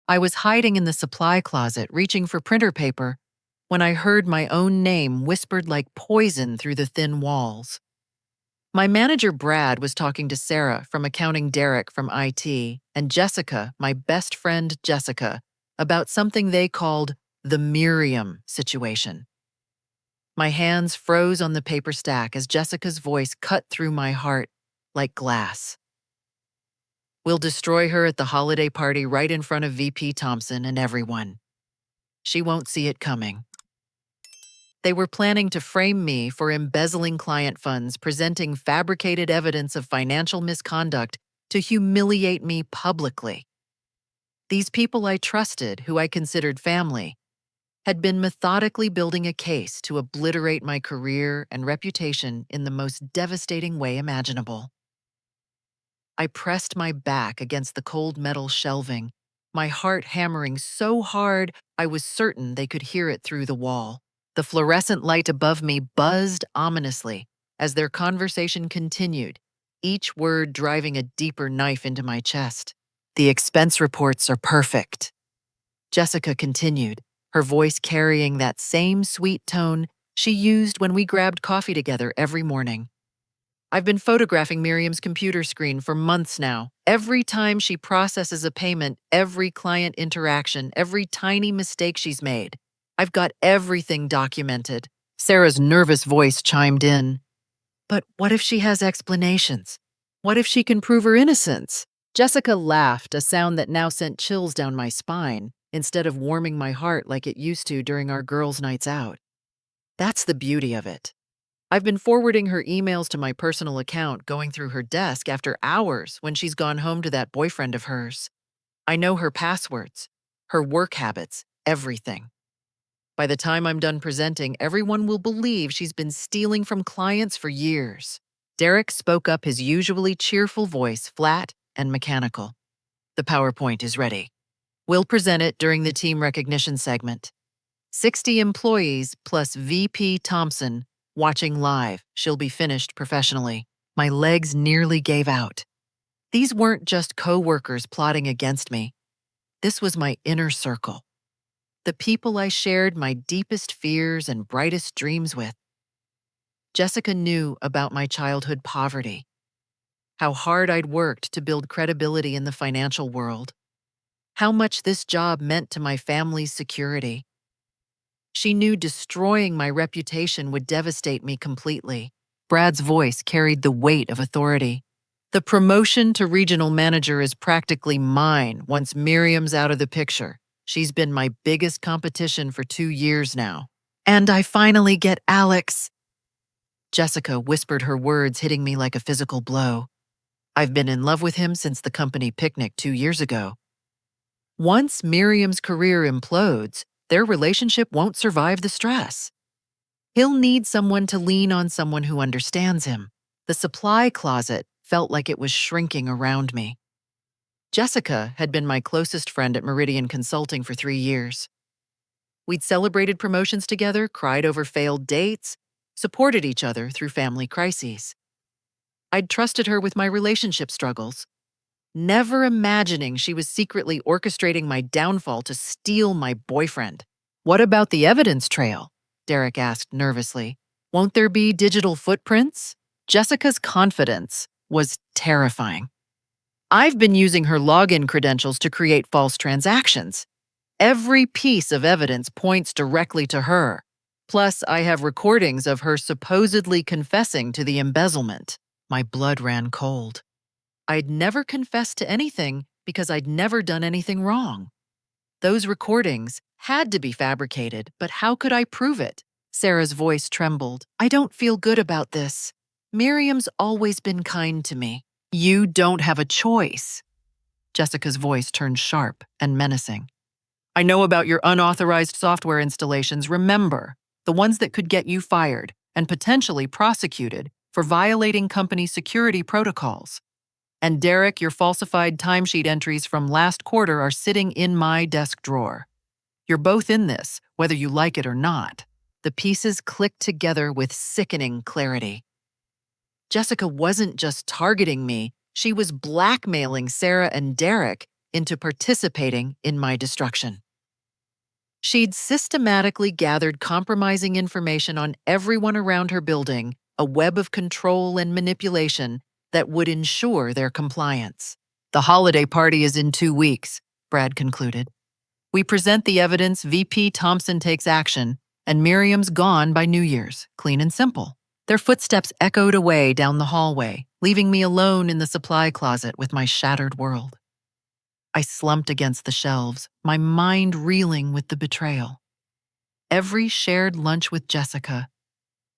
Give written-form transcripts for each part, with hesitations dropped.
I was hiding in the supply closet, reaching for printer paper, when I heard my own name whispered like poison through the thin walls. My manager Brad was talking to Sarah from accounting, Derek from IT, and Jessica, my best friend Jessica, about something they called the Miriam situation. My hands froze on the paper stack as Jessica's voice cut through my heart like glass. We'll destroy her at the holiday party right in front of VP Thompson and everyone. She won't see it coming. They were planning to frame me for embezzling client funds, presenting fabricated evidence of financial misconduct to humiliate me publicly. These people I trusted, who I considered family, had been methodically building a case to obliterate my career and reputation in the most devastating way imaginable. I pressed my back against the cold metal shelving, my heart hammering so hard I was certain they could hear it through the wall. The fluorescent light above me buzzed ominously as their conversation continued, each word driving a deeper knife into my chest. The expense reports are perfect. Jessica continued, her voice carrying that same sweet tone she used when we grabbed coffee together every morning. I've been photographing Miriam's computer screen for months now. Every time she processes a payment, every client interaction, every tiny mistake she's made. I've got everything documented. Sarah's nervous voice chimed in. But what if she has explanations? What if she can prove her innocence? Jessica laughed, a sound that now sent chills down my spine, instead of warming my heart like it used to during our girls' nights out. That's the beauty of it. I've been forwarding her emails to my personal account, going through her desk after hours when she's gone home to that boyfriend of hers. I know her passwords, her work habits, everything. By the time I'm done presenting, everyone will believe she's been stealing from clients for years. Derek spoke up, his usually cheerful voice flat and mechanical. The PowerPoint is ready. We'll present it during the team recognition segment. 60 employees plus VP Thompson watching live. She'll be finished professionally. My legs nearly gave out. These weren't just co-workers plotting against me. This was my inner circle. The people I shared my deepest fears and brightest dreams with. Jessica knew about my childhood poverty, how hard I'd worked to build credibility in the financial world, how much this job meant to my family's security. She knew destroying my reputation would devastate me completely. Brad's voice carried the weight of authority. The promotion to regional manager is practically mine once Miriam's out of the picture. She's been my biggest competition for 2 years now. And I finally get Alex. Jessica whispered, her words hitting me like a physical blow. I've been in love with him since the company picnic 2 years ago. Once Miriam's career implodes, their relationship won't survive the stress. He'll need someone to lean on, someone who understands him. The supply closet felt like it was shrinking around me. Jessica had been my closest friend at Meridian Consulting for 3 years. We'd celebrated promotions together, cried over failed dates, supported each other through family crises. I'd trusted her with my relationship struggles, never imagining she was secretly orchestrating my downfall to steal my boyfriend. What about the evidence trail? Derek asked nervously. Won't there be digital footprints? Jessica's confidence was terrifying. I've been using her login credentials to create false transactions. Every piece of evidence points directly to her. Plus, I have recordings of her supposedly confessing to the embezzlement. My blood ran cold. I'd never confessed to anything because I'd never done anything wrong. Those recordings had to be fabricated, but how could I prove it? Sarah's voice trembled. I don't feel good about this. Miriam's always been kind to me. You don't have a choice. Jessica's voice turned sharp and menacing. I know about your unauthorized software installations. Remember, the ones that could get you fired and potentially prosecuted for violating company security protocols. And Derek, your falsified timesheet entries from last quarter are sitting in my desk drawer. You're both in this, whether you like it or not. The pieces clicked together with sickening clarity. Jessica wasn't just targeting me, she was blackmailing Sarah and Derek into participating in my destruction. She'd systematically gathered compromising information on everyone around her building, a web of control and manipulation that would ensure their compliance. The holiday party is in 2 weeks, Brad concluded. We present the evidence, VP Thompson takes action, and Miriam's gone by New Year's, clean and simple. Their footsteps echoed away down the hallway, leaving me alone in the supply closet with my shattered world. I slumped against the shelves, my mind reeling with the betrayal. Every shared lunch with Jessica,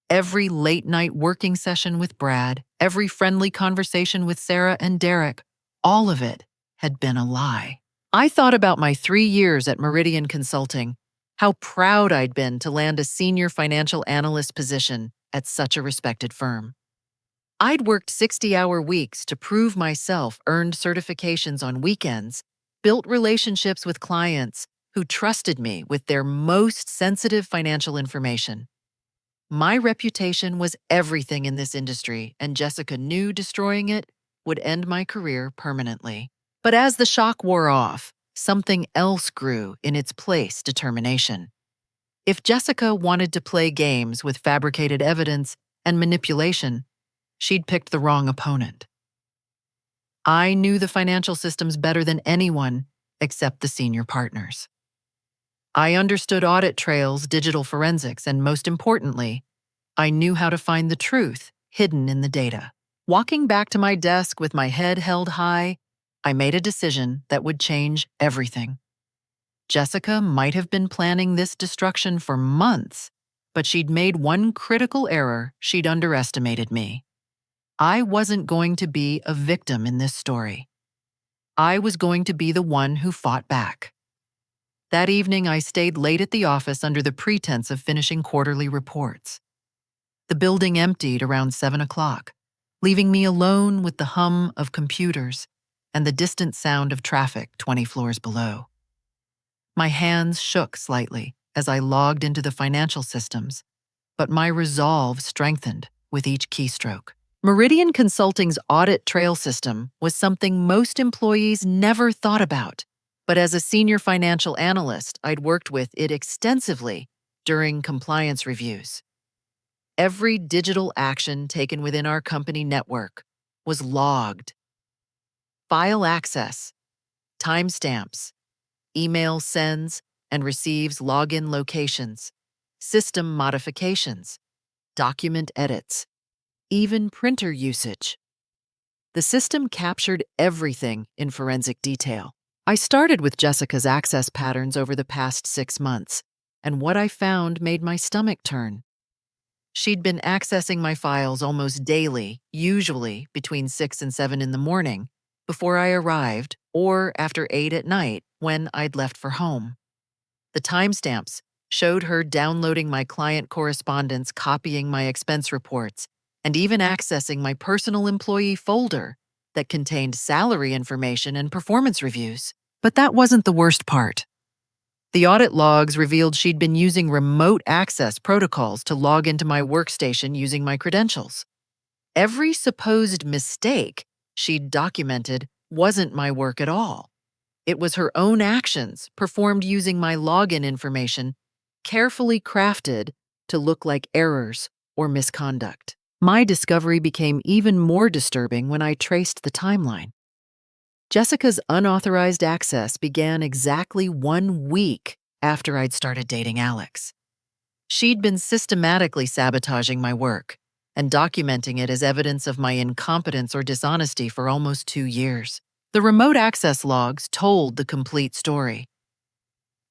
every late-night working session with Brad, every friendly conversation with Sarah and Derek, all of it had been a lie. I thought about my 3 years at Meridian Consulting, how proud I'd been to land a senior financial analyst position at such a respected firm. I'd worked 60-hour weeks to prove myself, earned certifications on weekends, built relationships with clients who trusted me with their most sensitive financial information. My reputation was everything in this industry, and Jessica knew destroying it would end my career permanently. But as the shock wore off, something else grew in its place: determination. If Jessica wanted to play games with fabricated evidence and manipulation, she'd picked the wrong opponent. I knew the financial systems better than anyone except the senior partners. I understood audit trails, digital forensics, and most importantly, I knew how to find the truth hidden in the data. Walking back to my desk with my head held high, I made a decision that would change everything. Jessica might have been planning this destruction for months, but she'd made one critical error: she'd underestimated me. I wasn't going to be a victim in this story. I was going to be the one who fought back. That evening, I stayed late at the office under the pretense of finishing quarterly reports. The building emptied around 7 o'clock, leaving me alone with the hum of computers and the distant sound of traffic 20 floors below. My hands shook slightly as I logged into the financial systems, but my resolve strengthened with each keystroke. Meridian Consulting's audit trail system was something most employees never thought about, but as a senior financial analyst, I'd worked with it extensively during compliance reviews. Every digital action taken within our company network was logged. File access, timestamps, email sends and receives login locations, system modifications, document edits, even printer usage. The system captured everything in forensic detail. I started with Jessica's access patterns over the past 6 months, and what I found made my stomach turn. She'd been accessing my files almost daily, usually between 6 and 7 in the morning, before I arrived, or after 8 at night when I'd left for home. The timestamps showed her downloading my client correspondence, copying my expense reports, and even accessing my personal employee folder that contained salary information and performance reviews. But that wasn't the worst part. The audit logs revealed she'd been using remote access protocols to log into my workstation using my credentials. Every supposed mistake she'd documented wasn't my work at all. It was her own actions performed using my login information, carefully crafted to look like errors or misconduct. My discovery became even more disturbing when I traced the timeline. Jessica's unauthorized access began exactly 1 week after I'd started dating Alex. She'd been systematically sabotaging my work and documenting it as evidence of my incompetence or dishonesty for almost 2 years. The remote access logs told the complete story.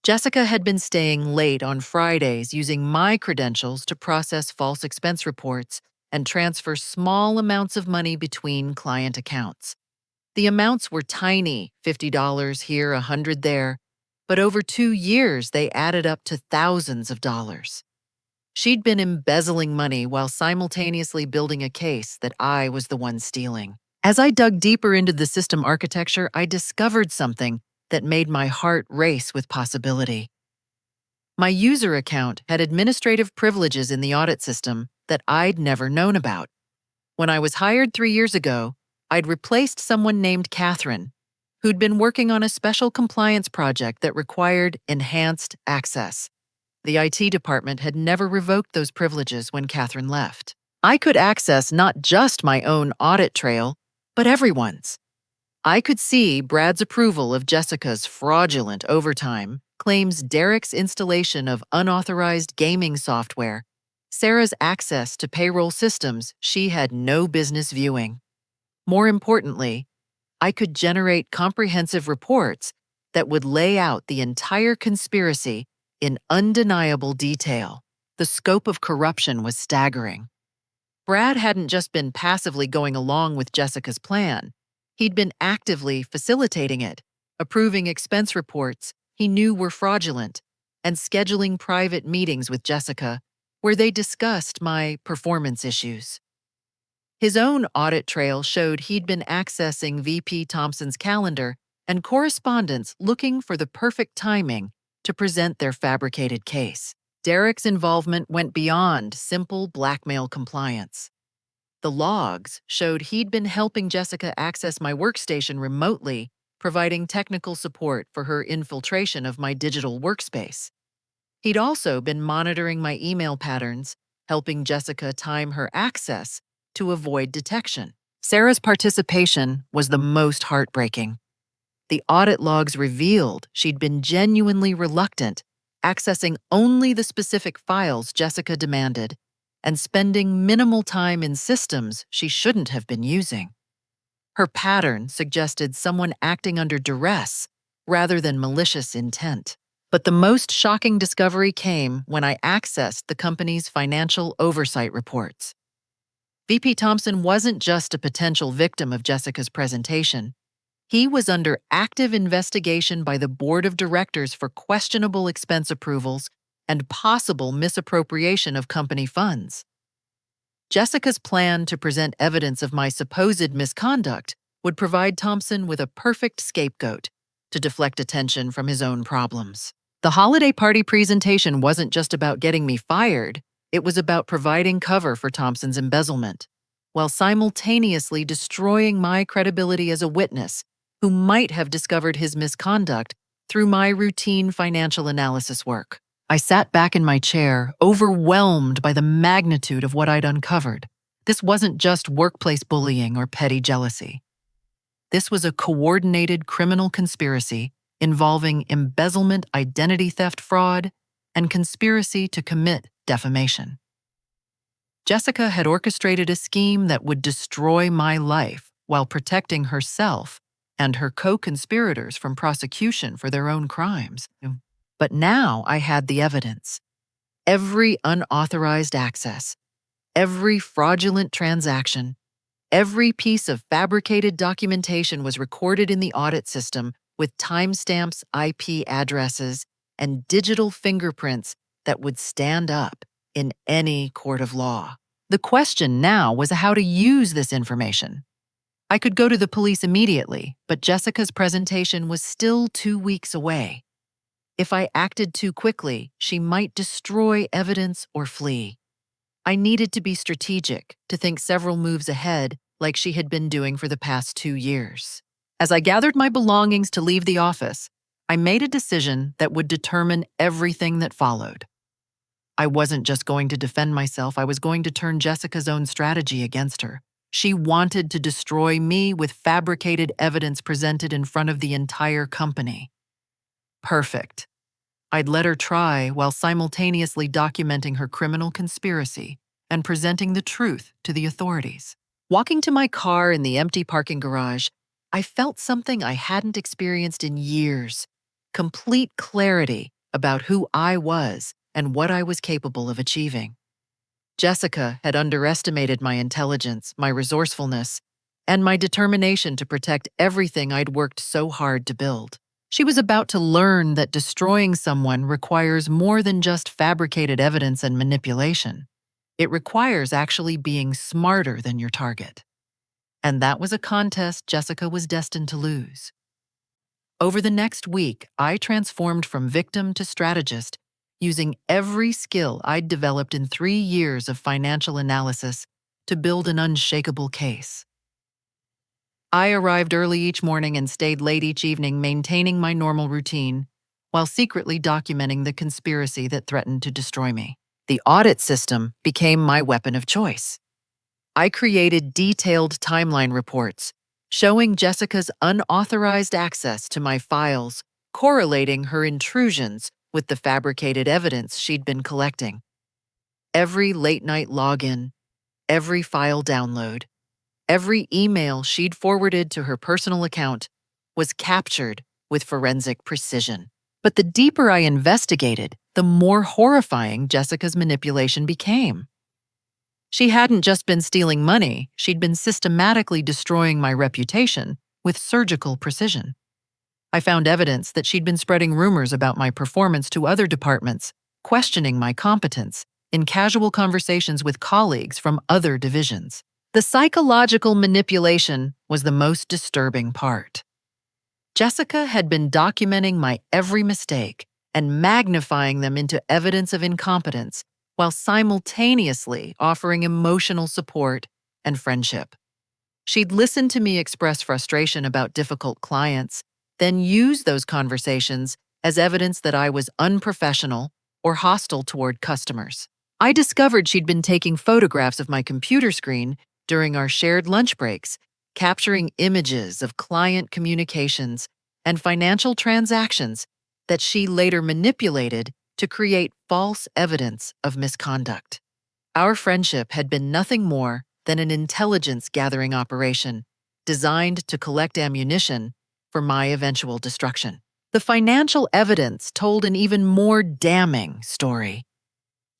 Jessica had been staying late on Fridays using my credentials to process false expense reports and transfer small amounts of money between client accounts. The amounts were tiny, $50 here, $100 there, but over 2 years they added up to thousands of dollars. She'd been embezzling money while simultaneously building a case that I was the one stealing. As I dug deeper into the system architecture, I discovered something that made my heart race with possibility. My user account had administrative privileges in the audit system that I'd never known about. When I was hired 3 years ago, I'd replaced someone named Catherine, who'd been working on a special compliance project that required enhanced access. The IT department had never revoked those privileges when Catherine left. I could access not just my own audit trail, but everyone's. I could see Brad's approval of Jessica's fraudulent overtime, claims Derek's installation of unauthorized gaming software, Sarah's access to payroll systems she had no business viewing. More importantly, I could generate comprehensive reports that would lay out the entire conspiracy in undeniable detail. The scope of corruption was staggering. Brad hadn't just been passively going along with Jessica's plan. He'd been actively facilitating it, approving expense reports he knew were fraudulent, and scheduling private meetings with Jessica where they discussed my performance issues. His own audit trail showed he'd been accessing VP Thompson's calendar and correspondence looking for the perfect timing to present their fabricated case. Derek's involvement went beyond simple blackmail compliance. The logs showed he'd been helping Jessica access my workstation remotely, providing technical support for her infiltration of my digital workspace. He'd also been monitoring my email patterns, helping Jessica time her access to avoid detection. Sarah's participation was the most heartbreaking. The audit logs revealed she'd been genuinely reluctant, accessing only the specific files Jessica demanded, and spending minimal time in systems she shouldn't have been using. Her pattern suggested someone acting under duress rather than malicious intent. But the most shocking discovery came when I accessed the company's financial oversight reports. VP Thompson wasn't just a potential victim of Jessica's presentation. He was under active investigation by the board of directors for questionable expense approvals and possible misappropriation of company funds. Jessica's plan to present evidence of my supposed misconduct would provide Thompson with a perfect scapegoat to deflect attention from his own problems. The holiday party presentation wasn't just about getting me fired, it was about providing cover for Thompson's embezzlement, while simultaneously destroying my credibility as a witness who might have discovered his misconduct through my routine financial analysis work. I sat back in my chair, overwhelmed by the magnitude of what I'd uncovered. This wasn't just workplace bullying or petty jealousy. This was a coordinated criminal conspiracy involving embezzlement, identity theft fraud, and conspiracy to commit defamation. Jessica had orchestrated a scheme that would destroy my life while protecting herself and her co-conspirators from prosecution for their own crimes. But now I had the evidence. Every unauthorized access, every fraudulent transaction, every piece of fabricated documentation was recorded in the audit system with timestamps, IP addresses, and digital fingerprints that would stand up in any court of law. The question now was how to use this information. I could go to the police immediately, but Jessica's presentation was still 2 weeks away. If I acted too quickly, she might destroy evidence or flee. I needed to be strategic, to think several moves ahead, like she had been doing for the past 2 years. As I gathered my belongings to leave the office, I made a decision that would determine everything that followed. I wasn't just going to defend myself, I was going to turn Jessica's own strategy against her. She wanted to destroy me with fabricated evidence presented in front of the entire company. Perfect. I'd let her try while simultaneously documenting her criminal conspiracy and presenting the truth to the authorities. Walking to my car in the empty parking garage, I felt something I hadn't experienced in years: complete clarity about who I was and what I was capable of achieving. Jessica had underestimated my intelligence, my resourcefulness, and my determination to protect everything I'd worked so hard to build. She was about to learn that destroying someone requires more than just fabricated evidence and manipulation. It requires actually being smarter than your target. And that was a contest Jessica was destined to lose. Over the next week, I transformed from victim to strategist, using every skill I'd developed in 3 years of financial analysis to build an unshakable case. I arrived early each morning and stayed late each evening, maintaining my normal routine, while secretly documenting the conspiracy that threatened to destroy me. The audit system became my weapon of choice. I created detailed timeline reports showing Jessica's unauthorized access to my files, correlating her intrusions with the fabricated evidence she'd been collecting. Every late-night login, every file download, every email she'd forwarded to her personal account was captured with forensic precision. But the deeper I investigated, the more horrifying Jessica's manipulation became. She hadn't just been stealing money, she'd been systematically destroying my reputation with surgical precision. I found evidence that she'd been spreading rumors about my performance to other departments, questioning my competence in casual conversations with colleagues from other divisions. The psychological manipulation was the most disturbing part. Jessica had been documenting my every mistake and magnifying them into evidence of incompetence while simultaneously offering emotional support and friendship. She'd listen to me express frustration about difficult clients, then use those conversations as evidence that I was unprofessional or hostile toward customers. I discovered she'd been taking photographs of my computer screen during our shared lunch breaks, capturing images of client communications and financial transactions that she later manipulated to create false evidence of misconduct. Our friendship had been nothing more than an intelligence-gathering operation designed to collect ammunition for my eventual destruction. The financial evidence told an even more damning story.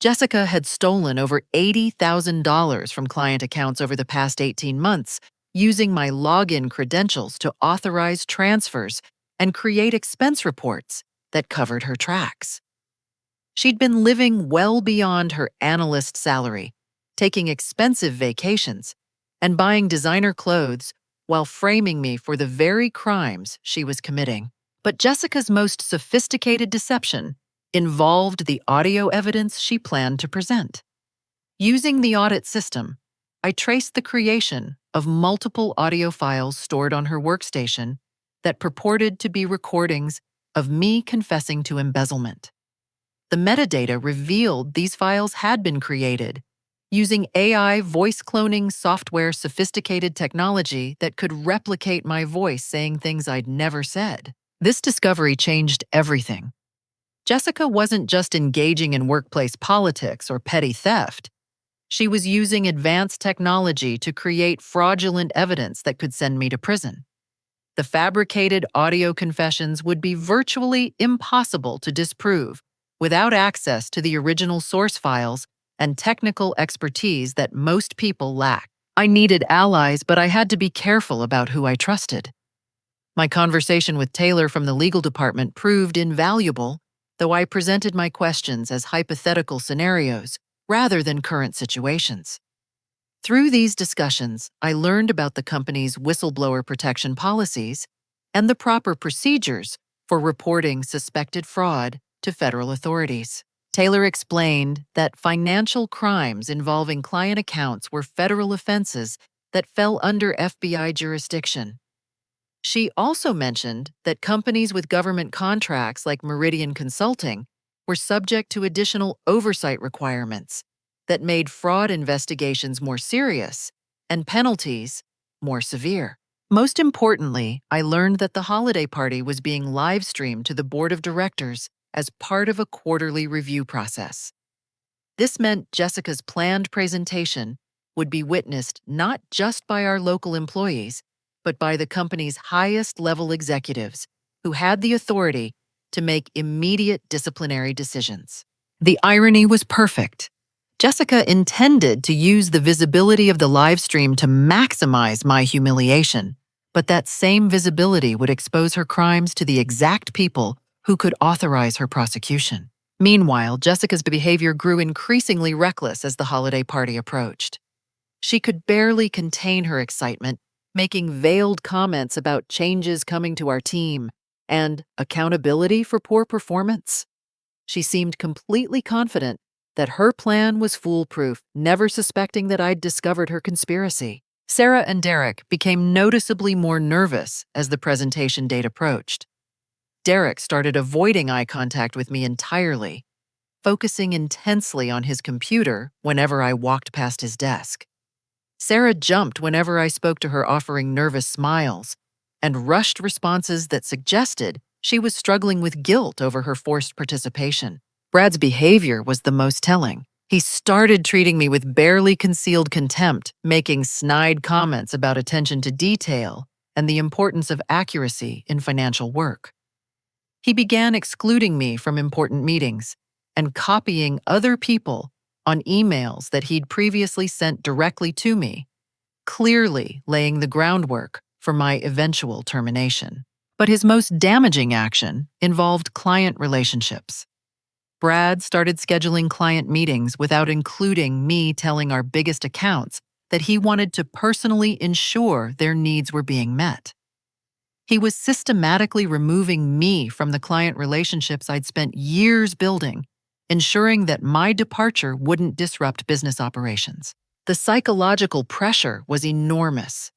Jessica had stolen over $80,000 from client accounts over the past 18 months, using my login credentials to authorize transfers and create expense reports that covered her tracks. She'd been living well beyond her analyst salary, taking expensive vacations, and buying designer clothes while framing me for the very crimes she was committing. But Jessica's most sophisticated deception involved the audio evidence she planned to present. Using the audit system, I traced the creation of multiple audio files stored on her workstation that purported to be recordings of me confessing to embezzlement. The metadata revealed these files had been created using AI voice cloning software, sophisticated technology that could replicate my voice saying things I'd never said. This discovery changed everything. Jessica wasn't just engaging in workplace politics or petty theft. She was using advanced technology to create fraudulent evidence that could send me to prison. The fabricated audio confessions would be virtually impossible to disprove without access to the original source files and technical expertise that most people lack. I needed allies, but I had to be careful about who I trusted. My conversation with Taylor from the legal department proved invaluable, though I presented my questions as hypothetical scenarios rather than current situations. Through these discussions, I learned about the company's whistleblower protection policies and the proper procedures for reporting suspected fraud to federal authorities. Taylor explained that financial crimes involving client accounts were federal offenses that fell under FBI jurisdiction. She also mentioned that companies with government contracts like Meridian Consulting were subject to additional oversight requirements that made fraud investigations more serious and penalties more severe. Most importantly, I learned that the holiday party was being live-streamed to the board of directors as part of a quarterly review process. This meant Jessica's planned presentation would be witnessed not just by our local employees, but by the company's highest-level executives who had the authority to make immediate disciplinary decisions. The irony was perfect. Jessica intended to use the visibility of the live stream to maximize my humiliation, but that same visibility would expose her crimes to the exact people who could authorize her prosecution. Meanwhile, Jessica's behavior grew increasingly reckless as the holiday party approached. She could barely contain her excitement, making veiled comments about changes coming to our team and accountability for poor performance. She seemed completely confident that her plan was foolproof, never suspecting that I'd discovered her conspiracy. Sarah and Derek became noticeably more nervous as the presentation date approached. Derek started avoiding eye contact with me entirely, focusing intensely on his computer whenever I walked past his desk. Sarah jumped whenever I spoke to her, offering nervous smiles and rushed responses that suggested she was struggling with guilt over her forced participation. Brad's behavior was the most telling. He started treating me with barely concealed contempt, making snide comments about attention to detail and the importance of accuracy in financial work. He began excluding me from important meetings and copying other people on emails that he'd previously sent directly to me, clearly laying the groundwork for my eventual termination. But his most damaging action involved client relationships. Brad started scheduling client meetings without including me telling our biggest accounts that he wanted to personally ensure their needs were being met. He was systematically removing me from the client relationships I'd spent years building, ensuring that my departure wouldn't disrupt business operations. The psychological pressure was enormous.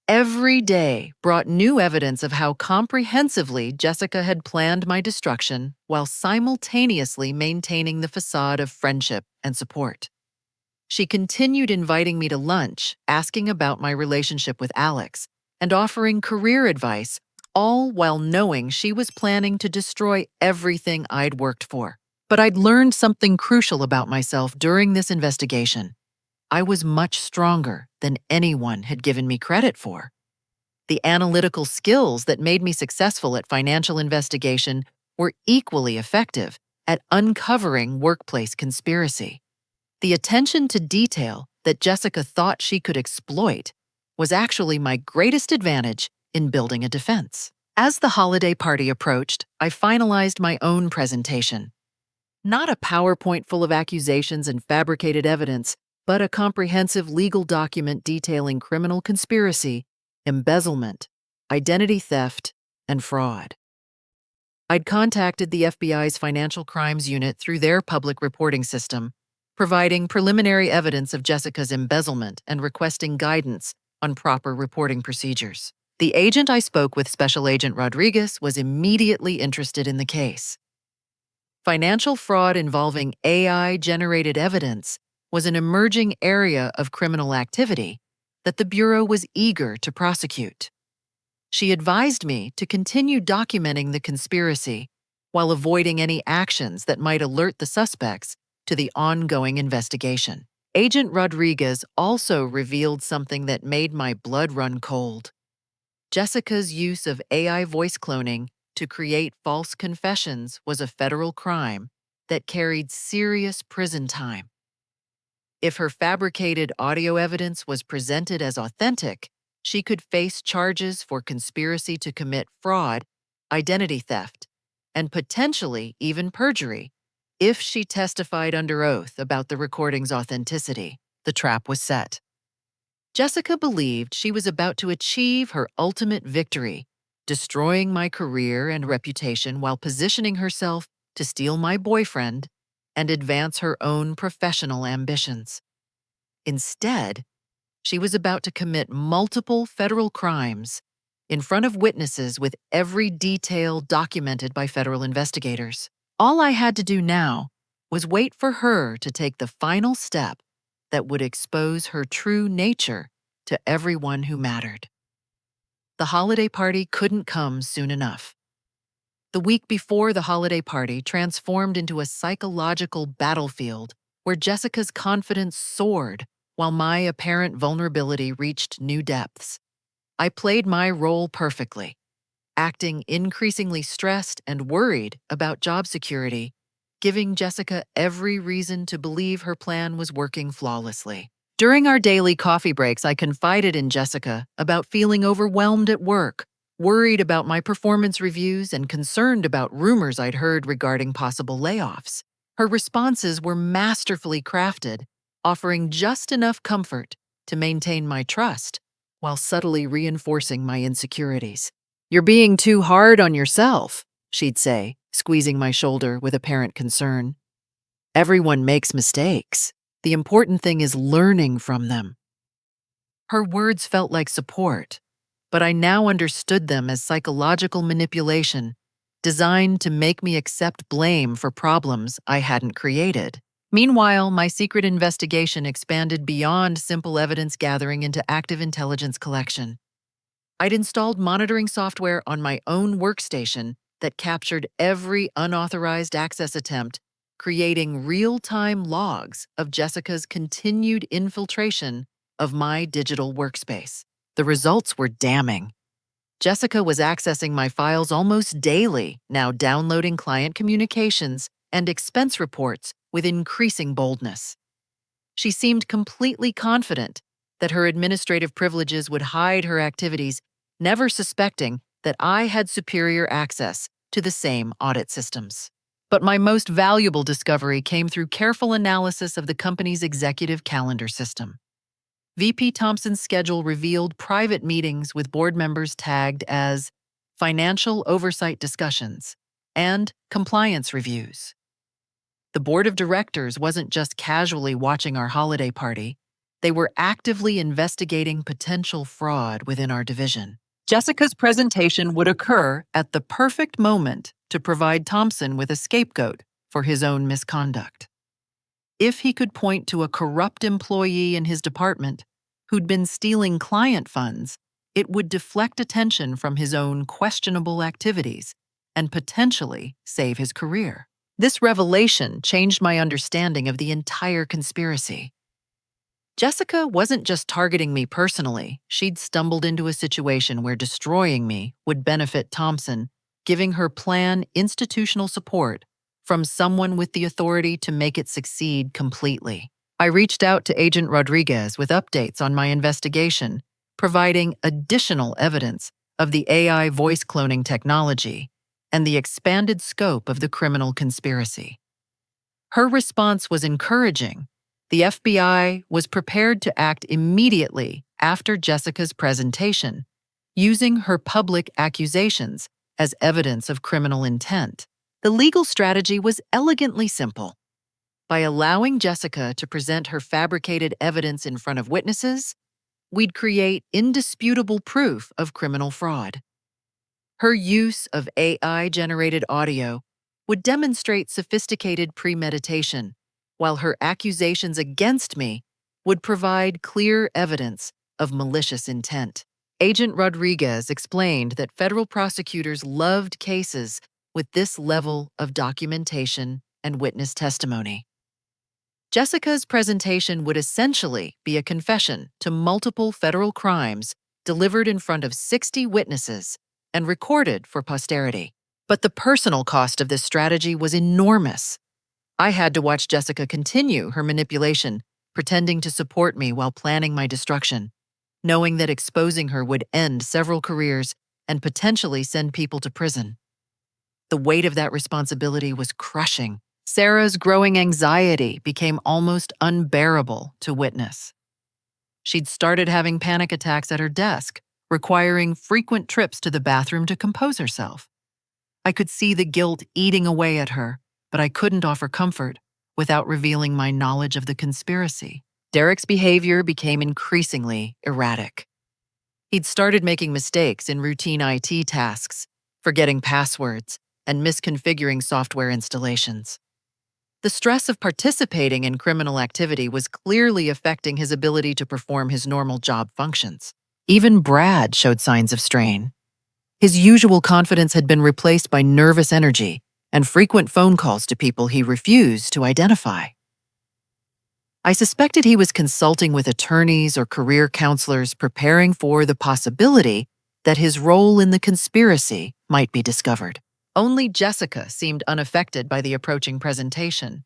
Every day brought new evidence of how comprehensively Jessica had planned my destruction while simultaneously maintaining the facade of friendship and support. She continued inviting me to lunch, asking about my relationship with Alex, and offering career advice, all while knowing she was planning to destroy everything I'd worked for. But I'd learned something crucial about myself during this investigation. I was much stronger than anyone had given me credit for. The analytical skills that made me successful at financial investigation were equally effective at uncovering workplace conspiracy. The attention to detail that Jessica thought she could exploit was actually my greatest advantage in building a defense. As the holiday party approached, I finalized my own presentation. Not a PowerPoint full of accusations and fabricated evidence, but a comprehensive legal document detailing criminal conspiracy, embezzlement, identity theft, and fraud. I'd contacted the FBI's Financial Crimes Unit through their public reporting system, providing preliminary evidence of Jessica's embezzlement and requesting guidance on proper reporting procedures. The agent I spoke with, Special Agent Rodriguez, was immediately interested in the case. Financial fraud involving AI-generated evidence was an emerging area of criminal activity that the Bureau was eager to prosecute. She advised me to continue documenting the conspiracy while avoiding any actions that might alert the suspects to the ongoing investigation. Agent Rodriguez also revealed something that made my blood run cold. Jessica's use of AI voice cloning to create false confessions was a federal crime that carried serious prison time. If her fabricated audio evidence was presented as authentic, she could face charges for conspiracy to commit fraud, identity theft, and potentially even perjury if she testified under oath about the recording's authenticity. The trap was set. Jessica believed she was about to achieve her ultimate victory, destroying my career and reputation while positioning herself to steal my boyfriend and advance her own professional ambitions. Instead, she was about to commit multiple federal crimes in front of witnesses with every detail documented by federal investigators. All I had to do now was wait for her to take the final step that would expose her true nature to everyone who mattered. The holiday party couldn't come soon enough. The week before the holiday party transformed into a psychological battlefield where Jessica's confidence soared while my apparent vulnerability reached new depths. I played my role perfectly, acting increasingly stressed and worried about job security, giving Jessica every reason to believe her plan was working flawlessly. During our daily coffee breaks, I confided in Jessica about feeling overwhelmed at work, worried about my performance reviews, and concerned about rumors I'd heard regarding possible layoffs. Her responses were masterfully crafted, offering just enough comfort to maintain my trust while subtly reinforcing my insecurities. "You're being too hard on yourself," she'd say, squeezing my shoulder with apparent concern. "Everyone makes mistakes. The important thing is learning from them." Her words felt like support, but I now understood them as psychological manipulation designed to make me accept blame for problems I hadn't created. Meanwhile, my secret investigation expanded beyond simple evidence gathering into active intelligence collection. I'd installed monitoring software on my own workstation that captured every unauthorized access attempt, creating real-time logs of Jessica's continued infiltration of my digital workspace. The results were damning. Jessica was accessing my files almost daily, now downloading client communications and expense reports with increasing boldness. She seemed completely confident that her administrative privileges would hide her activities, never suspecting that I had superior access to the same audit systems. But my most valuable discovery came through careful analysis of the company's executive calendar system. VP Thompson's schedule revealed private meetings with board members tagged as financial oversight discussions and compliance reviews. The board of directors wasn't just casually watching our holiday party, they were actively investigating potential fraud within our division. Jessica's presentation would occur at the perfect moment to provide Thompson with a scapegoat for his own misconduct. If he could point to a corrupt employee in his department who'd been stealing client funds, it would deflect attention from his own questionable activities and potentially save his career. This revelation changed my understanding of the entire conspiracy. Jessica wasn't just targeting me personally, she'd stumbled into a situation where destroying me would benefit Thompson, giving her plan institutional support from someone with the authority to make it succeed completely. I reached out to Agent Rodriguez with updates on my investigation, providing additional evidence of the AI voice cloning technology and the expanded scope of the criminal conspiracy. Her response was encouraging. The FBI was prepared to act immediately after Jessica's presentation, using her public accusations as evidence of criminal intent. The legal strategy was elegantly simple. By allowing Jessica to present her fabricated evidence in front of witnesses, we'd create indisputable proof of criminal fraud. Her use of AI-generated audio would demonstrate sophisticated premeditation, while her accusations against me would provide clear evidence of malicious intent. Agent Rodriguez explained that federal prosecutors loved cases with this level of documentation and witness testimony. Jessica's presentation would essentially be a confession to multiple federal crimes delivered in front of 60 witnesses and recorded for posterity. But the personal cost of this strategy was enormous. I had to watch Jessica continue her manipulation, pretending to support me while planning my destruction, knowing that exposing her would end several careers and potentially send people to prison. The weight of that responsibility was crushing. Sarah's growing anxiety became almost unbearable to witness. She'd started having panic attacks at her desk, requiring frequent trips to the bathroom to compose herself. I could see the guilt eating away at her, but I couldn't offer comfort without revealing my knowledge of the conspiracy. Derek's behavior became increasingly erratic. He'd started making mistakes in routine IT tasks, forgetting passwords, and misconfiguring software installations. The stress of participating in criminal activity was clearly affecting his ability to perform his normal job functions. Even Brad showed signs of strain. His usual confidence had been replaced by nervous energy and frequent phone calls to people he refused to identify. I suspected he was consulting with attorneys or career counselors, preparing for the possibility that his role in the conspiracy might be discovered. Only Jessica seemed unaffected by the approaching presentation.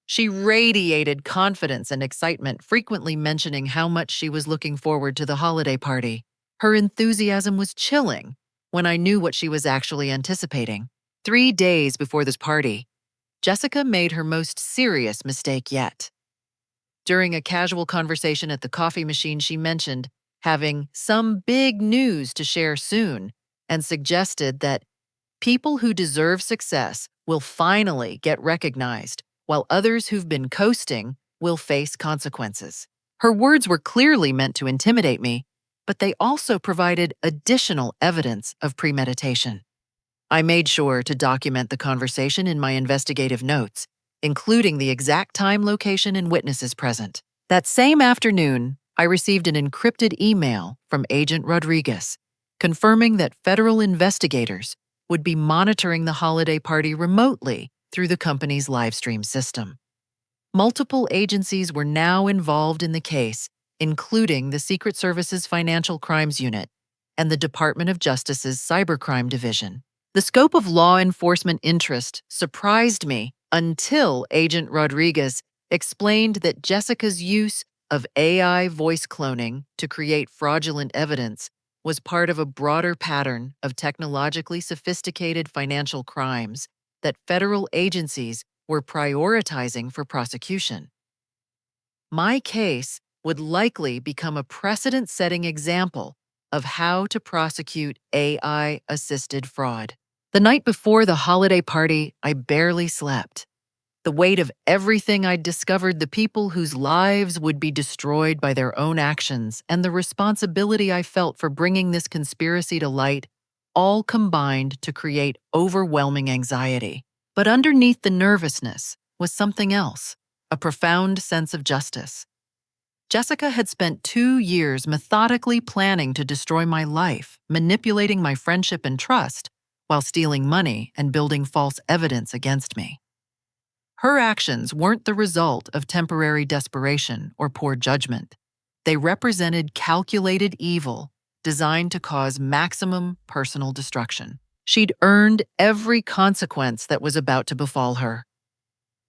She radiated confidence and excitement, frequently mentioning how much she was looking forward to the holiday party. Her enthusiasm was chilling when I knew what she was actually anticipating. 3 days before this party, Jessica made her most serious mistake yet. During a casual conversation at the coffee machine, she mentioned having some big news to share soon and suggested that people who deserve success will finally get recognized, while others who've been coasting will face consequences. Her words were clearly meant to intimidate me, but they also provided additional evidence of premeditation. I made sure to document the conversation in my investigative notes, including the exact time, location, and witnesses present. That same afternoon, I received an encrypted email from Agent Rodriguez, confirming that federal investigators would be monitoring the holiday party remotely through the company's livestream system. Multiple agencies were now involved in the case, including the Secret Service's Financial Crimes Unit and the Department of Justice's Cybercrime Division. The scope of law enforcement interest surprised me until Agent Rodriguez explained that Jessica's use of AI voice cloning to create fraudulent evidence was part of a broader pattern of technologically sophisticated financial crimes that federal agencies were prioritizing for prosecution. My case would likely become a precedent-setting example of how to prosecute AI-assisted fraud. The night before the holiday party, I barely slept. The weight of everything I'd discovered, the people whose lives would be destroyed by their own actions, and the responsibility I felt for bringing this conspiracy to light, all combined to create overwhelming anxiety. But underneath the nervousness was something else, a profound sense of justice. Jessica had spent 2 years methodically planning to destroy my life, manipulating my friendship and trust, while stealing money and building false evidence against me. Her actions weren't the result of temporary desperation or poor judgment. They represented calculated evil designed to cause maximum personal destruction. She'd earned every consequence that was about to befall her.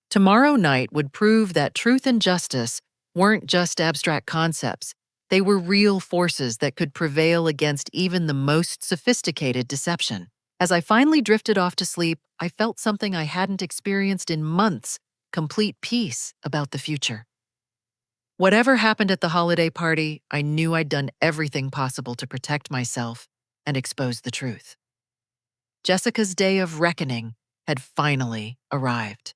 Tomorrow night would prove that truth and justice weren't just abstract concepts. They were real forces that could prevail against even the most sophisticated deception. As I finally drifted off to sleep, I felt something I hadn't experienced in months, complete peace about the future. Whatever happened at the holiday party, I knew I'd done everything possible to protect myself and expose the truth. Jessica's day of reckoning had finally arrived.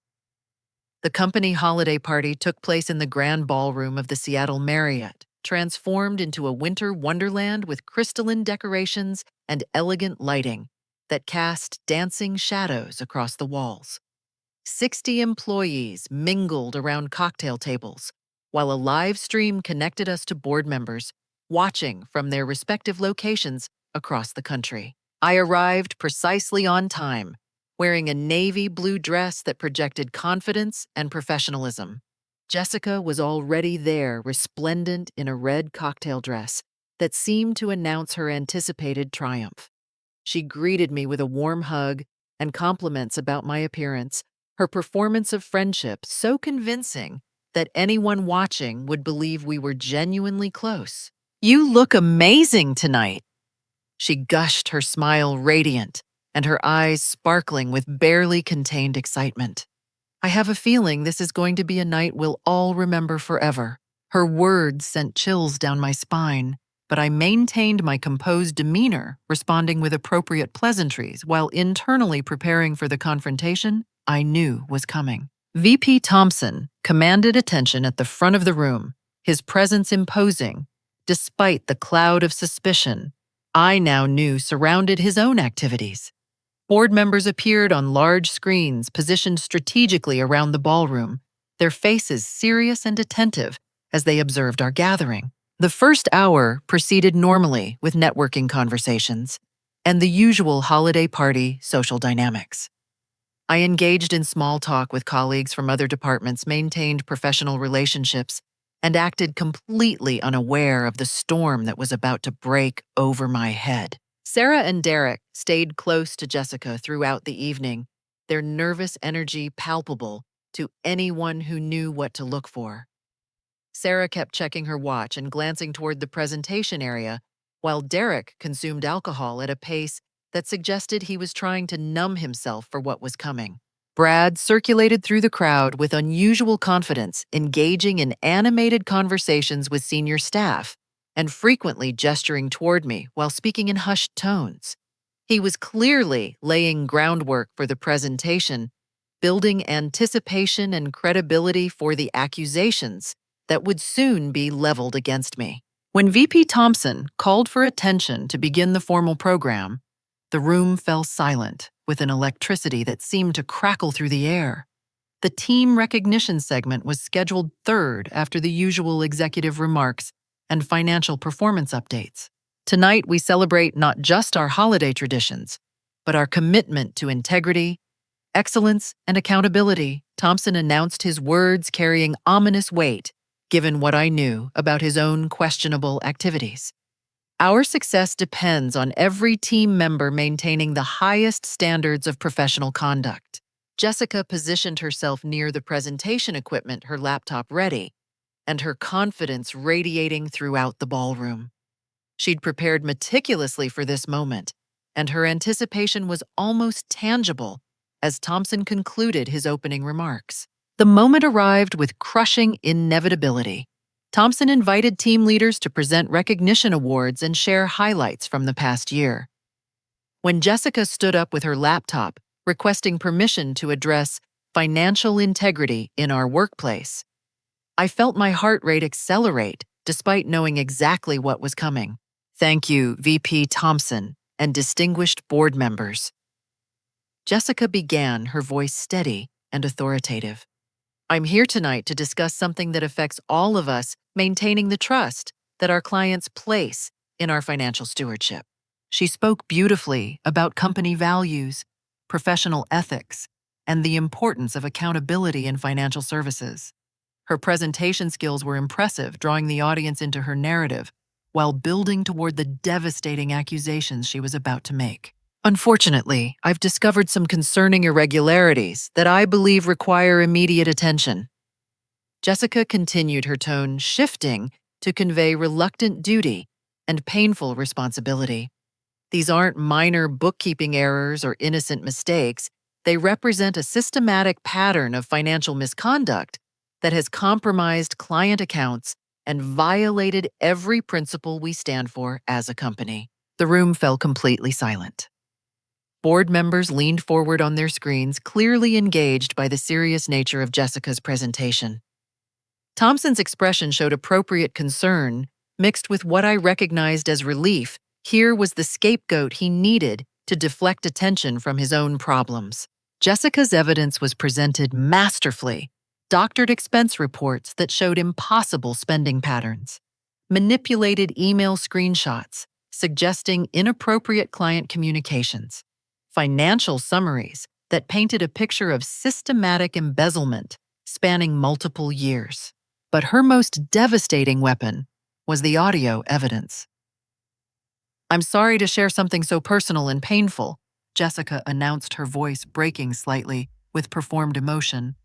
The company holiday party took place in the grand ballroom of the Seattle Marriott, transformed into a winter wonderland with crystalline decorations and elegant lighting that cast dancing shadows across the walls. 60 employees mingled around cocktail tables, while a live stream connected us to board members watching from their respective locations across the country. I arrived precisely on time, wearing a navy blue dress that projected confidence and professionalism. Jessica was already there, resplendent in a red cocktail dress that seemed to announce her anticipated triumph. She greeted me with a warm hug and compliments about my appearance, her performance of friendship so convincing that anyone watching would believe we were genuinely close. "You look amazing tonight," she gushed, her smile radiant and her eyes sparkling with barely contained excitement. "I have a feeling this is going to be a night we'll all remember forever." Her words sent chills down my spine, but I maintained my composed demeanor, responding with appropriate pleasantries while internally preparing for the confrontation I knew was coming. VP Thompson commanded attention at the front of the room, his presence imposing, despite the cloud of suspicion I now knew surrounded his own activities. Board members appeared on large screens positioned strategically around the ballroom, their faces serious and attentive as they observed our gathering. The first hour proceeded normally with networking conversations and the usual holiday party social dynamics. I engaged in small talk with colleagues from other departments, maintained professional relationships, and acted completely unaware of the storm that was about to break over my head. Sarah and Derek stayed close to Jessica throughout the evening, their nervous energy palpable to anyone who knew what to look for. Sarah kept checking her watch and glancing toward the presentation area, while Derek consumed alcohol at a pace that suggested he was trying to numb himself for what was coming. Brad circulated through the crowd with unusual confidence, engaging in animated conversations with senior staff and frequently gesturing toward me while speaking in hushed tones. He was clearly laying groundwork for the presentation, building anticipation and credibility for the accusations that would soon be leveled against me. When VP Thompson called for attention to begin the formal program, the room fell silent with an electricity that seemed to crackle through the air. The team recognition segment was scheduled third after the usual executive remarks and financial performance updates. Tonight, we celebrate not just our holiday traditions, but our commitment to integrity, excellence, and accountability. Thompson announced, his words carrying ominous weight, given what I knew about his own questionable activities. Our success depends on every team member maintaining the highest standards of professional conduct. Jessica positioned herself near the presentation equipment, her laptop ready, and her confidence radiating throughout the ballroom. She'd prepared meticulously for this moment, and her anticipation was almost tangible as Thompson concluded his opening remarks. The moment arrived with crushing inevitability. Thompson invited team leaders to present recognition awards and share highlights from the past year. When Jessica stood up with her laptop, requesting permission to address financial integrity in our workplace, I felt my heart rate accelerate despite knowing exactly what was coming. Thank you, VP Thompson, and distinguished board members. Jessica began, her voice steady and authoritative. I'm here tonight to discuss something that affects all of us, maintaining the trust that our clients place in our financial stewardship. She spoke beautifully about company values, professional ethics, and the importance of accountability in financial services. Her presentation skills were impressive, drawing the audience into her narrative while building toward the devastating accusations she was about to make. Unfortunately, I've discovered some concerning irregularities that I believe require immediate attention. Jessica continued, her tone shifting to convey reluctant duty and painful responsibility. These aren't minor bookkeeping errors or innocent mistakes. They represent a systematic pattern of financial misconduct that has compromised client accounts and violated every principle we stand for as a company. The room fell completely silent. Board members leaned forward on their screens, clearly engaged by the serious nature of Jessica's presentation. Thompson's expression showed appropriate concern, mixed with what I recognized as relief. Here was the scapegoat he needed to deflect attention from his own problems. Jessica's evidence was presented masterfully, doctored expense reports that showed impossible spending patterns, manipulated email screenshots suggesting inappropriate client communications, financial summaries that painted a picture of systematic embezzlement spanning multiple years. But her most devastating weapon was the audio evidence. I'm sorry to share something so personal and painful, Jessica announced, her voice breaking slightly with performed emotion.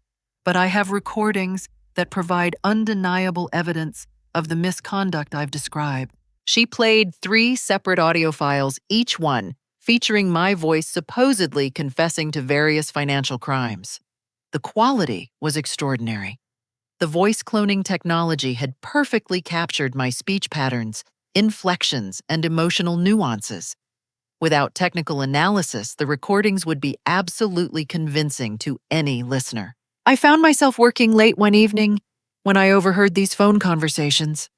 But I have recordings that provide undeniable evidence of the misconduct I've described. She played 3 separate audio files, each one featuring my voice supposedly confessing to various financial crimes. The quality was extraordinary. The voice cloning technology had perfectly captured my speech patterns, inflections, and emotional nuances. Without technical analysis, the recordings would be absolutely convincing to any listener. I found myself working late one evening when I overheard these phone conversations.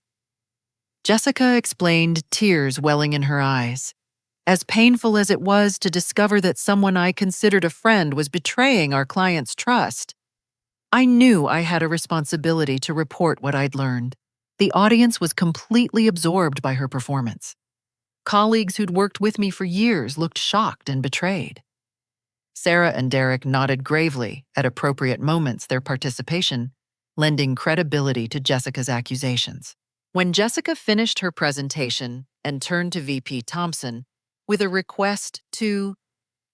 Jessica explained, tears welling in her eyes. As painful as it was to discover that someone I considered a friend was betraying our client's trust, I knew I had a responsibility to report what I'd learned. The audience was completely absorbed by her performance. Colleagues who'd worked with me for years looked shocked and betrayed. Sarah and Derek nodded gravely at appropriate moments, their participation lending credibility to Jessica's accusations. When Jessica finished her presentation and turned to VP Thompson with a request to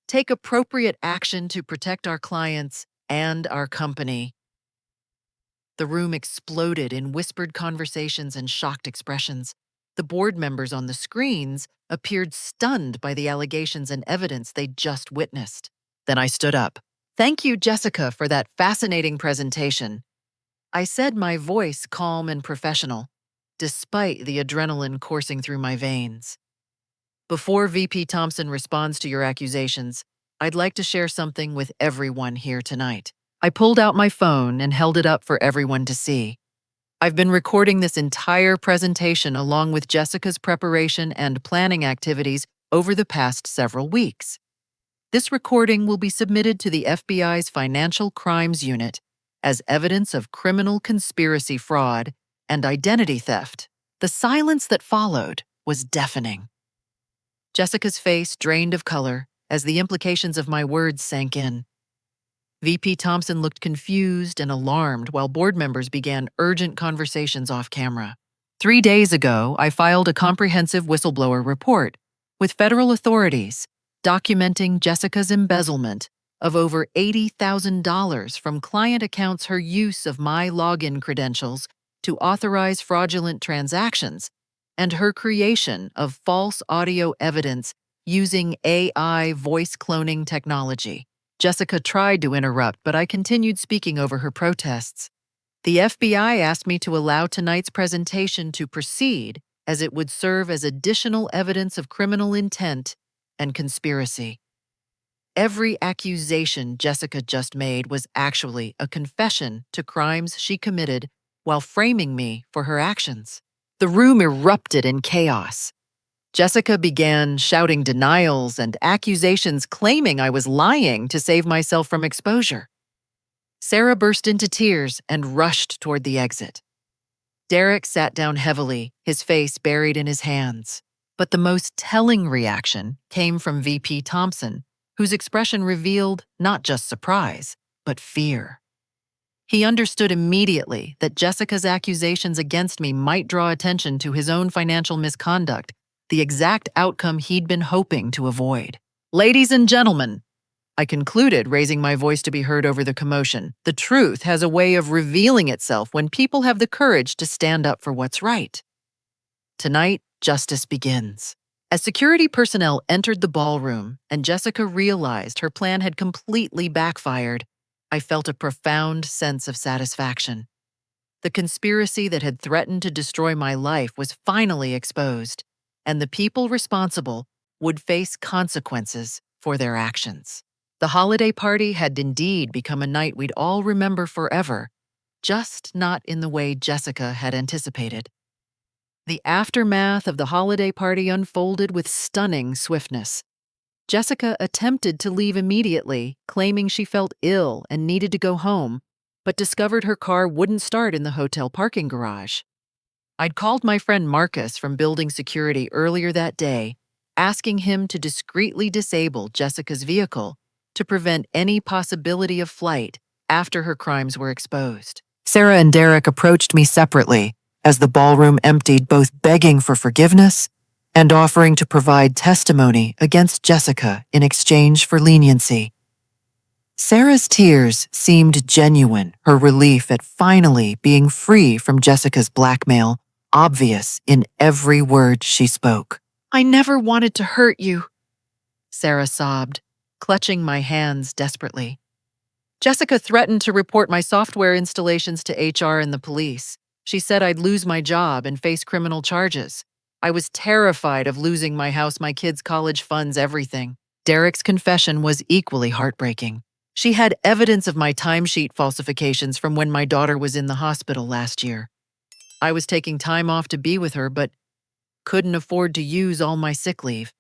take appropriate action to protect our clients and our company, the room exploded in whispered conversations and shocked expressions. The board members on the screens appeared stunned by the allegations and evidence they'd just witnessed. Then I stood up. Thank you, Jessica, for that fascinating presentation. I said, my voice calm and professional, despite the adrenaline coursing through my veins. Before VP Thompson responds to your accusations, I'd like to share something with everyone here tonight. I pulled out my phone and held it up for everyone to see. I've been recording this entire presentation along with Jessica's preparation and planning activities over the past several weeks. This recording will be submitted to the FBI's Financial Crimes Unit as evidence of criminal conspiracy fraud and identity theft. The silence that followed was deafening. Jessica's face drained of color as the implications of my words sank in. VP Thompson looked confused and alarmed while board members began urgent conversations off camera. 3 days ago, I filed a comprehensive whistleblower report with federal authorities documenting Jessica's embezzlement of over $80,000 from client accounts, her use of my login credentials to authorize fraudulent transactions, and her creation of false audio evidence using AI voice cloning technology. Jessica tried to interrupt, but I continued speaking over her protests. The FBI asked me to allow tonight's presentation to proceed as it would serve as additional evidence of criminal intent and conspiracy. Every accusation Jessica just made was actually a confession to crimes she committed while framing me for her actions. The room erupted in chaos. Jessica began shouting denials and accusations claiming I was lying to save myself from exposure. Sarah burst into tears and rushed toward the exit. Derek sat down heavily, his face buried in his hands. But the most telling reaction came from VP Thompson, whose expression revealed not just surprise, but fear. He understood immediately that Jessica's accusations against me might draw attention to his own financial misconduct, the exact outcome he'd been hoping to avoid. "Ladies and gentlemen," I concluded, raising my voice to be heard over the commotion, "the truth has a way of revealing itself when people have the courage to stand up for what's right. Tonight, justice begins." As security personnel entered the ballroom and Jessica realized her plan had completely backfired, I felt a profound sense of satisfaction. The conspiracy that had threatened to destroy my life was finally exposed, and the people responsible would face consequences for their actions. The holiday party had indeed become a night we'd all remember forever, just not in the way Jessica had anticipated. The aftermath of the holiday party unfolded with stunning swiftness. Jessica attempted to leave immediately, claiming she felt ill and needed to go home, but discovered her car wouldn't start in the hotel parking garage. I'd called my friend Marcus from building security earlier that day, asking him to discreetly disable Jessica's vehicle to prevent any possibility of flight after her crimes were exposed. Sarah and Derek approached me separately as the ballroom emptied, both begging for forgiveness and offering to provide testimony against Jessica in exchange for leniency. Sarah's tears seemed genuine, her relief at finally being free from Jessica's blackmail obvious in every word she spoke. "I never wanted to hurt you," Sarah sobbed, clutching my hands desperately. "Jessica threatened to report my software installations to HR and the police. She said I'd lose my job and face criminal charges. I was terrified of losing my house, my kids' college funds, everything." Derek's confession was equally heartbreaking. She had evidence of my timesheet falsifications from when my daughter was in the hospital last year. I was taking time off to be with her, but couldn't afford to use all my sick leave.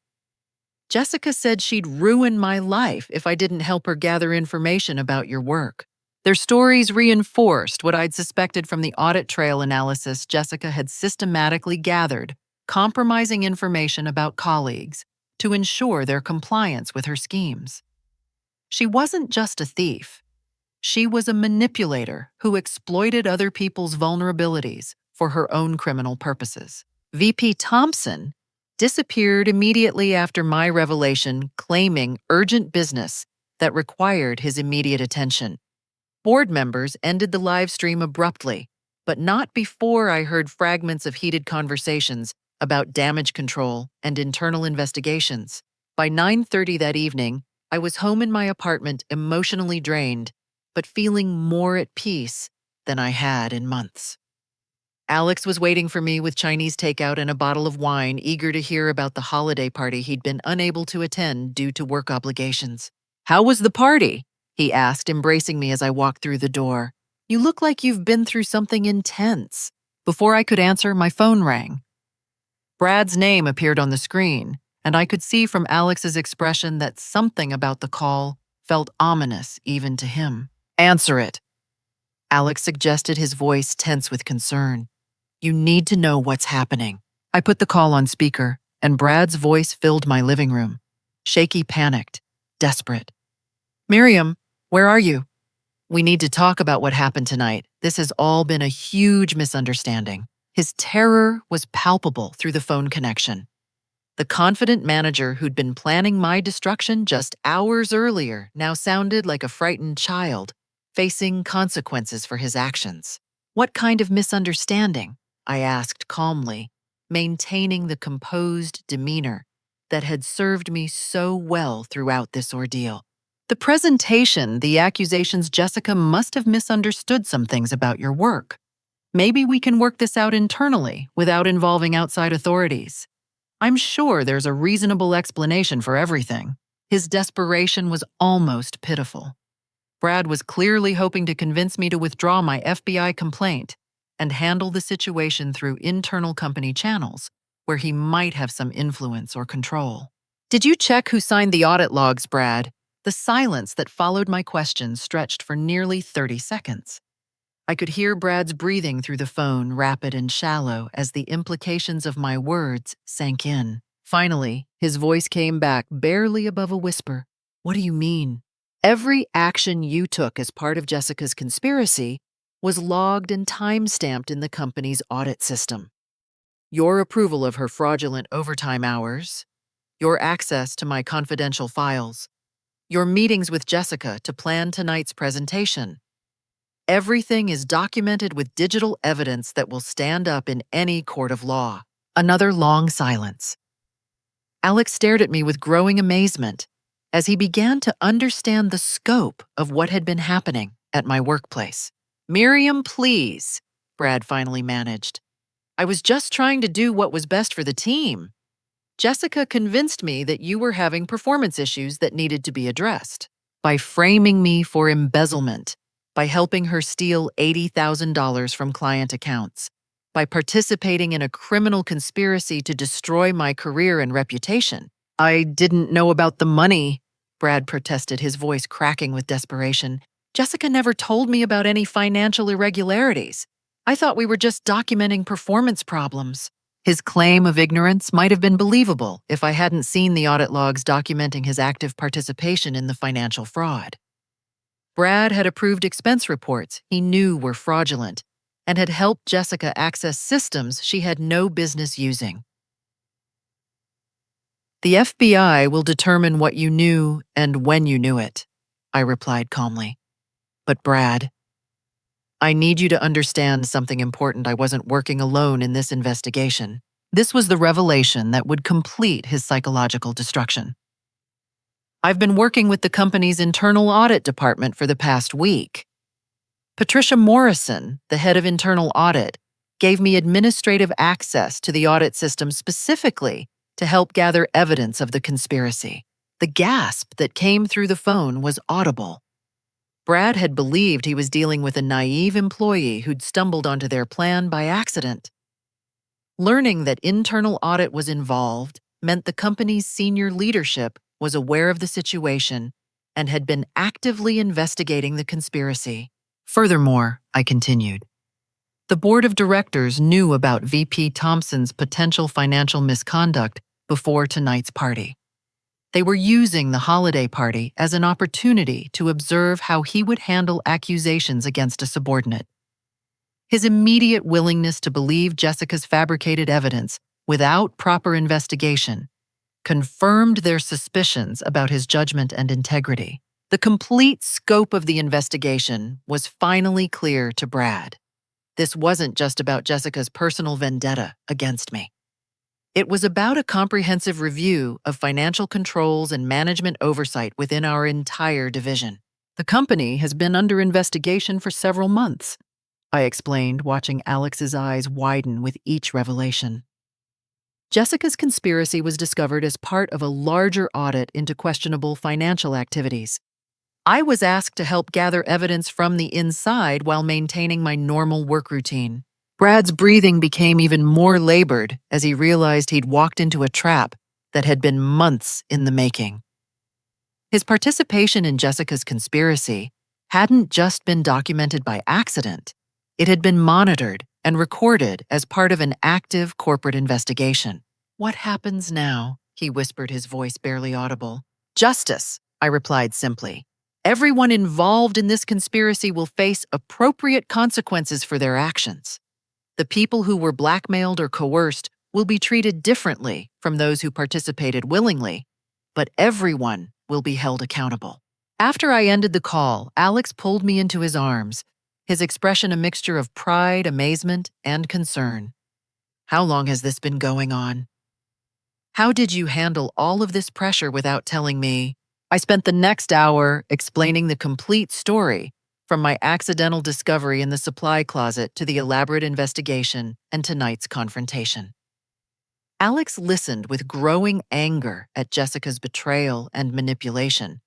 Jessica said she'd ruin my life if I didn't help her gather information about your work. Their stories reinforced what I'd suspected from the audit trail analysis Jessica had systematically gathered, compromising information about colleagues to ensure their compliance with her schemes. She wasn't just a thief. She was a manipulator who exploited other people's vulnerabilities for her own criminal purposes. VP Thompson disappeared immediately after my revelation, claiming urgent business that required his immediate attention. Board members ended the live stream abruptly, but not before I heard fragments of heated conversations about damage control and internal investigations. By 9:30 that evening, I was home in my apartment, emotionally drained, but feeling more at peace than I had in months. Alex was waiting for me with Chinese takeout and a bottle of wine, eager to hear about the holiday party he'd been unable to attend due to work obligations. "How was the party?" he asked, embracing me as I walked through the door. You look like you've been through something intense." Before I could answer, my phone rang. Brad's name appeared on the screen, and I could see from Alex's expression that something about the call felt ominous even to him. "Answer it," Alex suggested, his voice tense with concern. "You need to know what's happening." I put the call on speaker, and Brad's voice filled my living room. Shaky, panicked, desperate. "Miriam, where are you? We need to talk about what happened tonight. This has all been a huge misunderstanding." His terror was palpable through the phone connection. The confident manager who'd been planning my destruction just hours earlier now sounded like a frightened child, facing consequences for his actions. "What kind of misunderstanding?" I asked calmly, maintaining the composed demeanor that had served me so well throughout this ordeal. The accusations, Jessica must have misunderstood some things about your work. Maybe we can work this out internally without involving outside authorities. I'm sure there's a reasonable explanation for everything." His desperation was almost pitiful. Brad was clearly hoping to convince me to withdraw my FBI complaint and handle the situation through internal company channels, where he might have some influence or control. "Did you check who signed the audit logs, Brad?" The silence that followed my question stretched for nearly 30 seconds. I could hear Brad's breathing through the phone, rapid and shallow, as the implications of my words sank in. Finally, his voice came back, barely above a whisper. "What do you mean?" "Every action you took as part of Jessica's conspiracy was logged and time-stamped in the company's audit system. Your approval of her fraudulent overtime hours, your access to my confidential files, your meetings with Jessica to plan tonight's presentation. Everything is documented with digital evidence that will stand up in any court of law." Another long silence. Alex stared at me with growing amazement as he began to understand the scope of what had been happening at my workplace. "Miriam, please," Brad finally managed. "I was just trying to do what was best for the team. Jessica convinced me that you were having performance issues that needed to be addressed by framing me for embezzlement, by helping her steal $80,000 from client accounts, by participating in a criminal conspiracy to destroy my career and reputation." "I didn't know about the money," Brad protested, his voice cracking with desperation. "Jessica never told me about any financial irregularities. I thought we were just documenting performance problems." His claim of ignorance might have been believable if I hadn't seen the audit logs documenting his active participation in the financial fraud. Brad had approved expense reports he knew were fraudulent and had helped Jessica access systems she had no business using. "The FBI will determine what you knew and when you knew it," I replied calmly. "But Brad, I need you to understand something important. I wasn't working alone in this investigation." This was the revelation that would complete his psychological destruction. "I've been working with the company's internal audit department for the past week. Patricia Morrison, the head of internal audit, gave me administrative access to the audit system specifically to help gather evidence of the conspiracy." The gasp that came through the phone was audible. Brad had believed he was dealing with a naive employee who'd stumbled onto their plan by accident. Learning that internal audit was involved meant the company's senior leadership was aware of the situation and had been actively investigating the conspiracy. "Furthermore," I continued, "the board of directors knew about VP Thompson's potential financial misconduct before tonight's party. They were using the holiday party as an opportunity to observe how he would handle accusations against a subordinate. His immediate willingness to believe Jessica's fabricated evidence without proper investigation confirmed their suspicions about his judgment and integrity. The complete scope of the investigation was finally clear to Brad. This wasn't just about Jessica's personal vendetta against me. It was about a comprehensive review of financial controls and management oversight within our entire division. "The company has been under investigation for several months," I explained, watching Alex's eyes widen with each revelation. Jessica's conspiracy was discovered as part of a larger audit into questionable financial activities. I was asked to help gather evidence from the inside while maintaining my normal work routine. Brad's breathing became even more labored as he realized he'd walked into a trap that had been months in the making. His participation in Jessica's conspiracy hadn't just been documented by accident. It had been monitored and recorded as part of an active corporate investigation. "What happens now?" he whispered, his voice barely audible. "Justice," I replied simply. "Everyone involved in this conspiracy will face appropriate consequences for their actions. The people who were blackmailed or coerced will be treated differently from those who participated willingly, but everyone will be held accountable." After I ended the call, Alex pulled me into his arms, his expression a mixture of pride, amazement, and concern. "How long has this been going on? How did you handle all of this pressure without telling me?" I spent the next hour explaining the complete story, from my accidental discovery in the supply closet to the elaborate investigation and tonight's confrontation. Alex listened with growing anger at Jessica's betrayal and manipulation,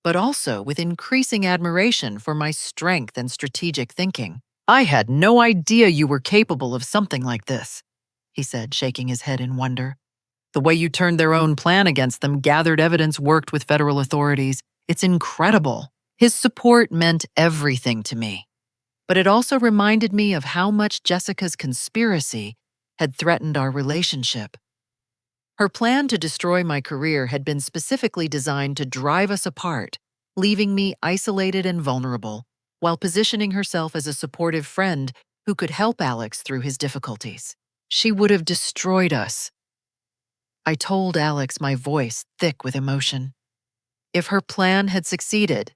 but also with increasing admiration for my strength and strategic thinking. "I had no idea you were capable of something like this," he said, shaking his head in wonder. "The way you turned their own plan against them, gathered evidence, worked with federal authorities. It's incredible." His support meant everything to me, but it also reminded me of how much Jessica's conspiracy had threatened our relationship. Her plan to destroy my career had been specifically designed to drive us apart, leaving me isolated and vulnerable, while positioning herself as a supportive friend who could help Alex through his difficulties. She would have destroyed us. I told Alex, my voice thick with emotion. If her plan had succeeded,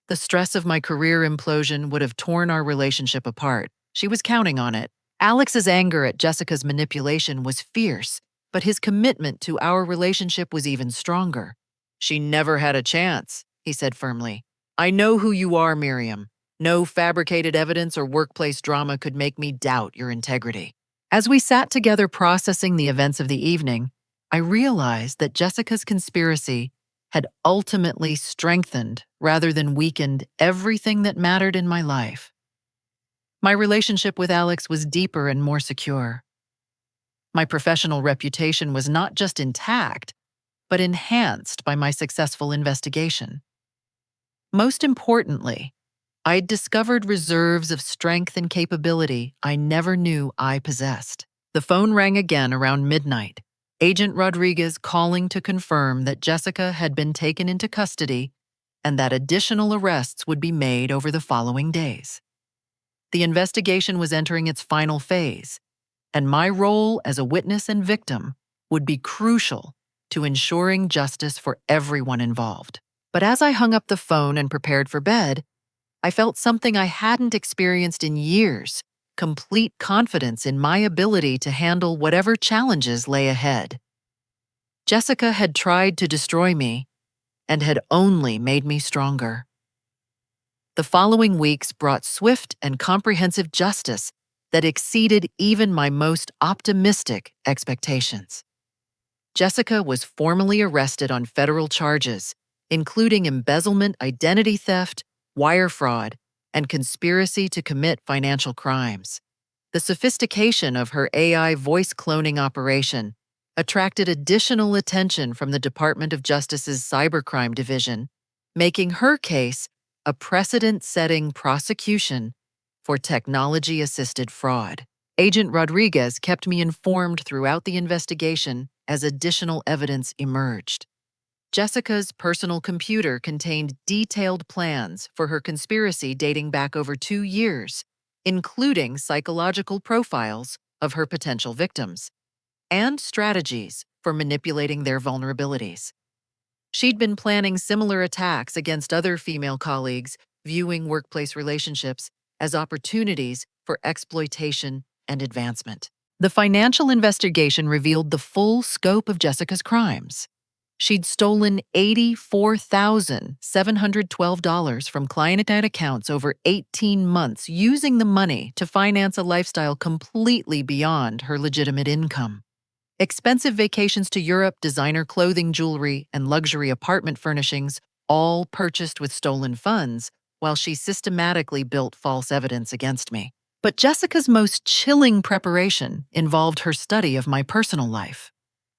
the stress of my career implosion would have torn our relationship apart. She was counting on it. Alex's anger at Jessica's manipulation was fierce, but his commitment to our relationship was even stronger. "She never had a chance," he said firmly. "I know who you are, Miriam. No fabricated evidence or workplace drama could make me doubt your integrity." As we sat together processing the events of the evening, I realized that Jessica's conspiracy had ultimately strengthened rather than weakened everything that mattered in my life. My relationship with Alex was deeper and more secure. My professional reputation was not just intact, but enhanced by my successful investigation. Most importantly, I'd discovered reserves of strength and capability I never knew I possessed. The phone rang again around midnight. Agent Rodriguez calling to confirm that Jessica had been taken into custody and that additional arrests would be made over the following days. The investigation was entering its final phase, and my role as a witness and victim would be crucial to ensuring justice for everyone involved. But as I hung up the phone and prepared for bed, I felt something I hadn't experienced in years: complete confidence in my ability to handle whatever challenges lay ahead. Jessica had tried to destroy me and had only made me stronger. The following weeks brought swift and comprehensive justice that exceeded even my most optimistic expectations. Jessica was formally arrested on federal charges, including embezzlement, identity theft, wire fraud, and conspiracy to commit financial crimes. The sophistication of her AI voice cloning operation attracted additional attention from the Department of Justice's Cybercrime Division, making her case a precedent-setting prosecution for technology-assisted fraud. Agent Rodriguez kept me informed throughout the investigation as additional evidence emerged. Jessica's personal computer contained detailed plans for her conspiracy dating back over 2 years, including psychological profiles of her potential victims and strategies for manipulating their vulnerabilities. She'd been planning similar attacks against other female colleagues, viewing workplace relationships as opportunities for exploitation and advancement. The financial investigation revealed the full scope of Jessica's crimes. She'd stolen $84,712 from client accounts over 18 months, using the money to finance a lifestyle completely beyond her legitimate income. Expensive vacations to Europe, designer clothing, jewelry, and luxury apartment furnishings all purchased with stolen funds, while she systematically built false evidence against me. But Jessica's most chilling preparation involved her study of my personal life.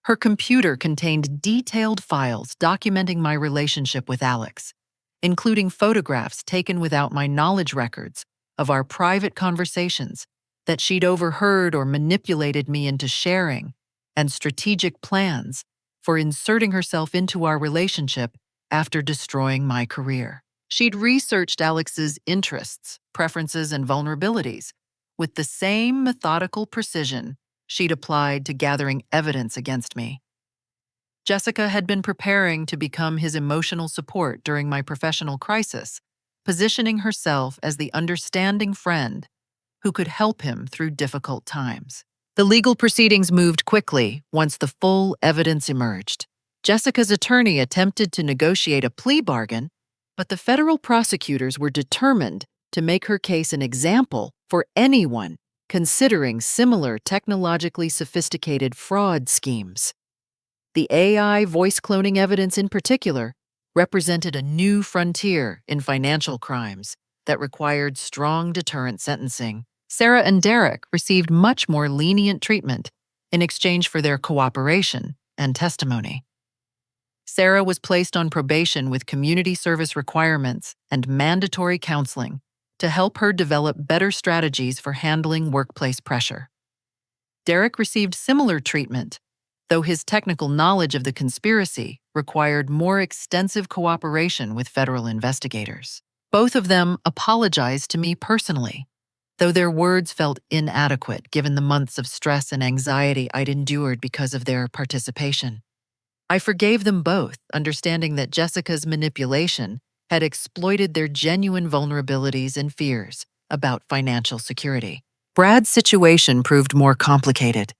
Her computer contained detailed files documenting my relationship with Alex, including photographs taken without my knowledge records of our private conversations that she'd overheard or manipulated me into sharing, and strategic plans for inserting herself into our relationship after destroying my career. She'd researched Alex's interests, preferences, and vulnerabilities with the same methodical precision she'd applied to gathering evidence against me. Jessica had been preparing to become his emotional support during my professional crisis, positioning herself as the understanding friend who could help him through difficult times. The legal proceedings moved quickly once the full evidence emerged. Jessica's attorney attempted to negotiate a plea bargain, but the federal prosecutors were determined to make her case an example for anyone considering similar technologically sophisticated fraud schemes. The AI voice cloning evidence in particular represented a new frontier in financial crimes that required strong deterrent sentencing. Sarah and Derek received much more lenient treatment in exchange for their cooperation and testimony. Sarah was placed on probation with community service requirements and mandatory counseling to help her develop better strategies for handling workplace pressure. Derek received similar treatment, though his technical knowledge of the conspiracy required more extensive cooperation with federal investigators. Both of them apologized to me personally, though their words felt inadequate given the months of stress and anxiety I'd endured because of their participation. I forgave them both, understanding that Jessica's manipulation had exploited their genuine vulnerabilities and fears about financial security. Brad's situation proved more complicated.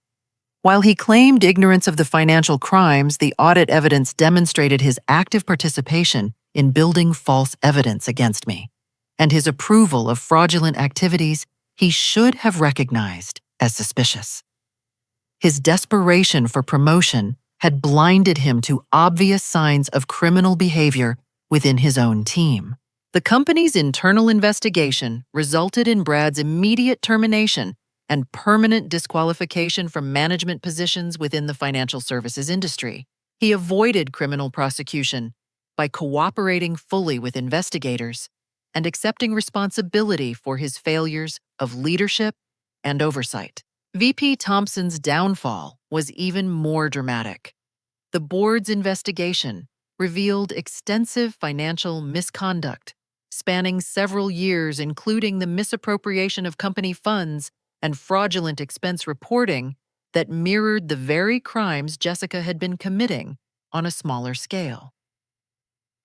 While he claimed ignorance of the financial crimes, the audit evidence demonstrated his active participation in building false evidence against me, and his approval of fraudulent activities he should have recognized as suspicious. His desperation for promotion had blinded him to obvious signs of criminal behavior within his own team. The company's internal investigation resulted in Brad's immediate termination and permanent disqualification from management positions within the financial services industry. He avoided criminal prosecution by cooperating fully with investigators and accepting responsibility for his failures of leadership and oversight. VP Thompson's downfall was even more dramatic. The board's investigation revealed extensive financial misconduct spanning several years, including the misappropriation of company funds and fraudulent expense reporting that mirrored the very crimes Jessica had been committing on a smaller scale.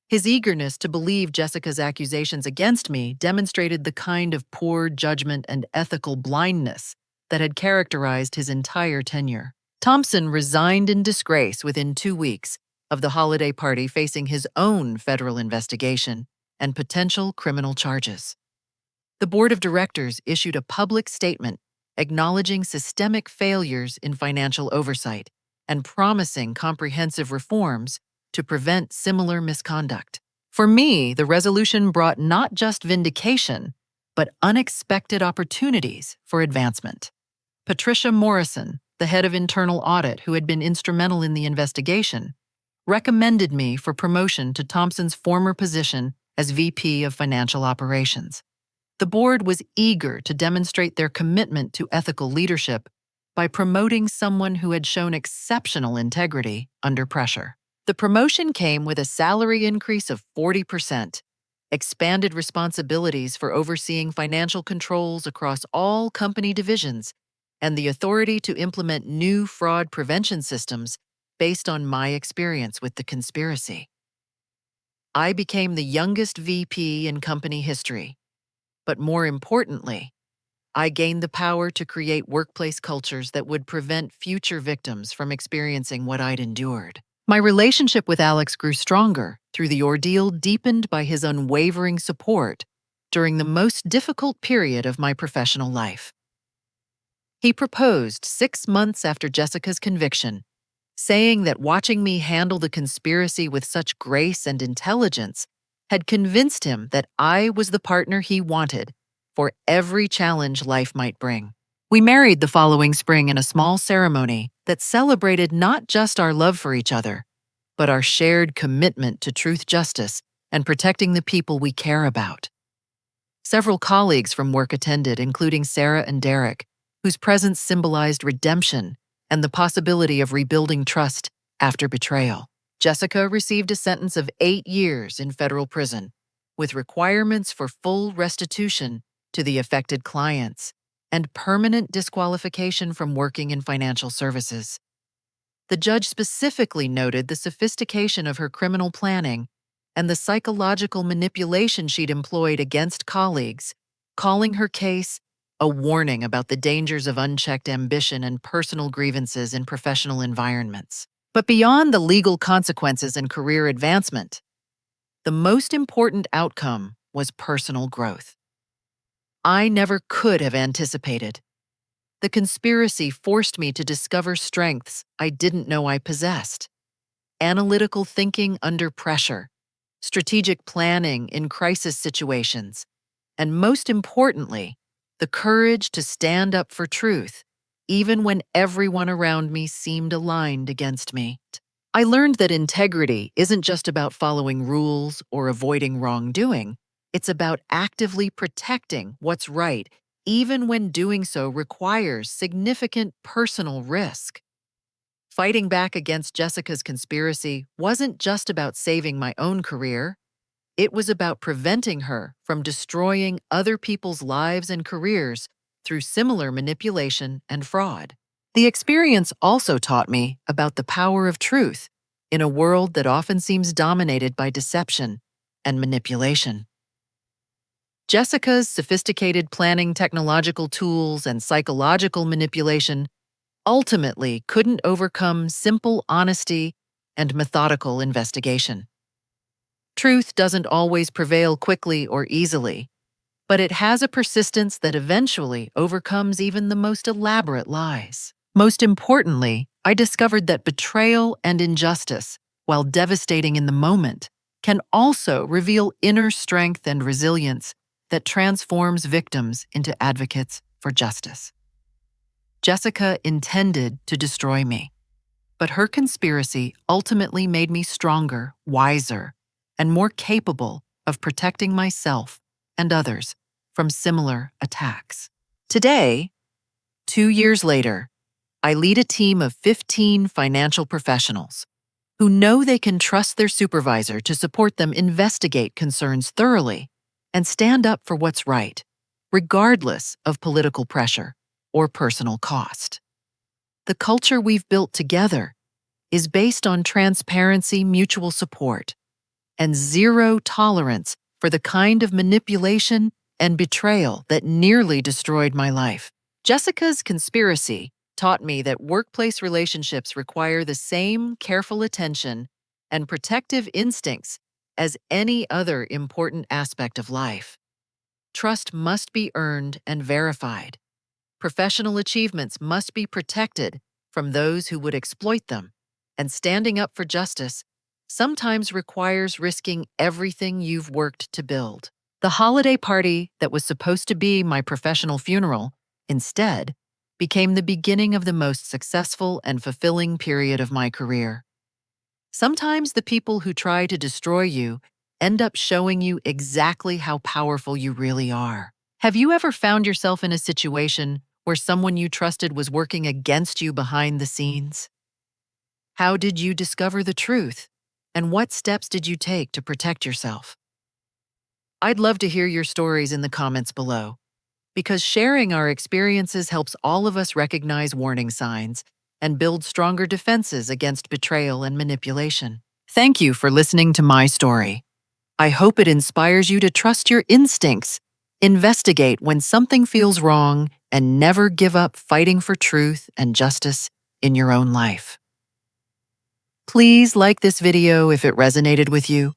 His eagerness to believe Jessica's accusations against me demonstrated the kind of poor judgment and ethical blindness that had characterized his entire tenure. Thompson resigned in disgrace within 2 weeks of the holiday party, facing his own federal investigation and potential criminal charges. The board of directors issued a public statement acknowledging systemic failures in financial oversight and promising comprehensive reforms to prevent similar misconduct. For me, the resolution brought not just vindication, but unexpected opportunities for advancement. Patricia Morrison, the head of internal audit who had been instrumental in the investigation, recommended me for promotion to Thompson's former position as VP of Financial Operations. The board was eager to demonstrate their commitment to ethical leadership by promoting someone who had shown exceptional integrity under pressure. The promotion came with a salary increase of 40%, expanded responsibilities for overseeing financial controls across all company divisions, and the authority to implement new fraud prevention systems based on my experience with the conspiracy. I became the youngest VP in company history, but more importantly, I gained the power to create workplace cultures that would prevent future victims from experiencing what I'd endured. My relationship with Alex grew stronger through the ordeal deepened by his unwavering support during the most difficult period of my professional life. He proposed 6 months after Jessica's conviction, saying that watching me handle the conspiracy with such grace and intelligence had convinced him that I was the partner he wanted for every challenge life might bring. We married the following spring in a small ceremony that celebrated not just our love for each other, but our shared commitment to truth, justice, and protecting the people we care about. Several colleagues from work attended, including Sarah and Derek, whose presence symbolized redemption and the possibility of rebuilding trust after betrayal. Jessica received a sentence of 8 years in federal prison, with requirements for full restitution to the affected clients and permanent disqualification from working in financial services. The judge specifically noted the sophistication of her criminal planning and the psychological manipulation she'd employed against colleagues, calling her case a warning about the dangers of unchecked ambition and personal grievances in professional environments. But beyond the legal consequences and career advancement, the most important outcome was personal growth. I never could have anticipated. The conspiracy forced me to discover strengths I didn't know I possessed: analytical thinking under pressure, strategic planning in crisis situations, and most importantly, the courage to stand up for truth, even when everyone around me seemed aligned against me. I learned that integrity isn't just about following rules or avoiding wrongdoing. It's about actively protecting what's right, even when doing so requires significant personal risk. Fighting back against Jessica's conspiracy wasn't just about saving my own career. It was about preventing her from destroying other people's lives and careers through similar manipulation and fraud. The experience also taught me about the power of truth in a world that often seems dominated by deception and manipulation. Jessica's sophisticated planning, technological tools, and psychological manipulation ultimately couldn't overcome simple honesty and methodical investigation. Truth doesn't always prevail quickly or easily, but it has a persistence that eventually overcomes even the most elaborate lies. Most importantly, I discovered that betrayal and injustice, while devastating in the moment, can also reveal inner strength and resilience that transforms victims into advocates for justice. Jessica intended to destroy me, but her conspiracy ultimately made me stronger, wiser, and more capable of protecting myself and others from similar attacks. Today, 2 years later, I lead a team of 15 financial professionals who know they can trust their supervisor to support them investigate concerns thoroughly and stand up for what's right, regardless of political pressure or personal cost. The culture we've built together is based on transparency, mutual support, and zero tolerance for the kind of manipulation and betrayal that nearly destroyed my life. Jessica's conspiracy taught me that workplace relationships require the same careful attention and protective instincts as any other important aspect of life. Trust must be earned and verified. Professional achievements must be protected from those who would exploit them, and standing up for justice sometimes requires risking everything you've worked to build. The holiday party that was supposed to be my professional funeral, instead, became the beginning of the most successful and fulfilling period of my career. Sometimes the people who try to destroy you end up showing you exactly how powerful you really are. Have you ever found yourself in a situation where someone you trusted was working against you behind the scenes? How did you discover the truth? And what steps did you take to protect yourself? I'd love to hear your stories in the comments below, because sharing our experiences helps all of us recognize warning signs and build stronger defenses against betrayal and manipulation. Thank you for listening to my story. I hope it inspires you to trust your instincts, investigate when something feels wrong, and never give up fighting for truth and justice in your own life. Please like this video if it resonated with you.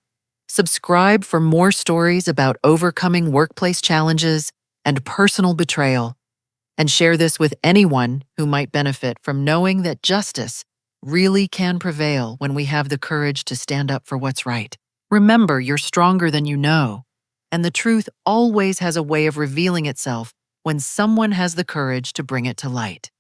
Subscribe for more stories about overcoming workplace challenges and personal betrayal, and share this with anyone who might benefit from knowing that justice really can prevail when we have the courage to stand up for what's right. Remember, you're stronger than you know, and the truth always has a way of revealing itself when someone has the courage to bring it to light.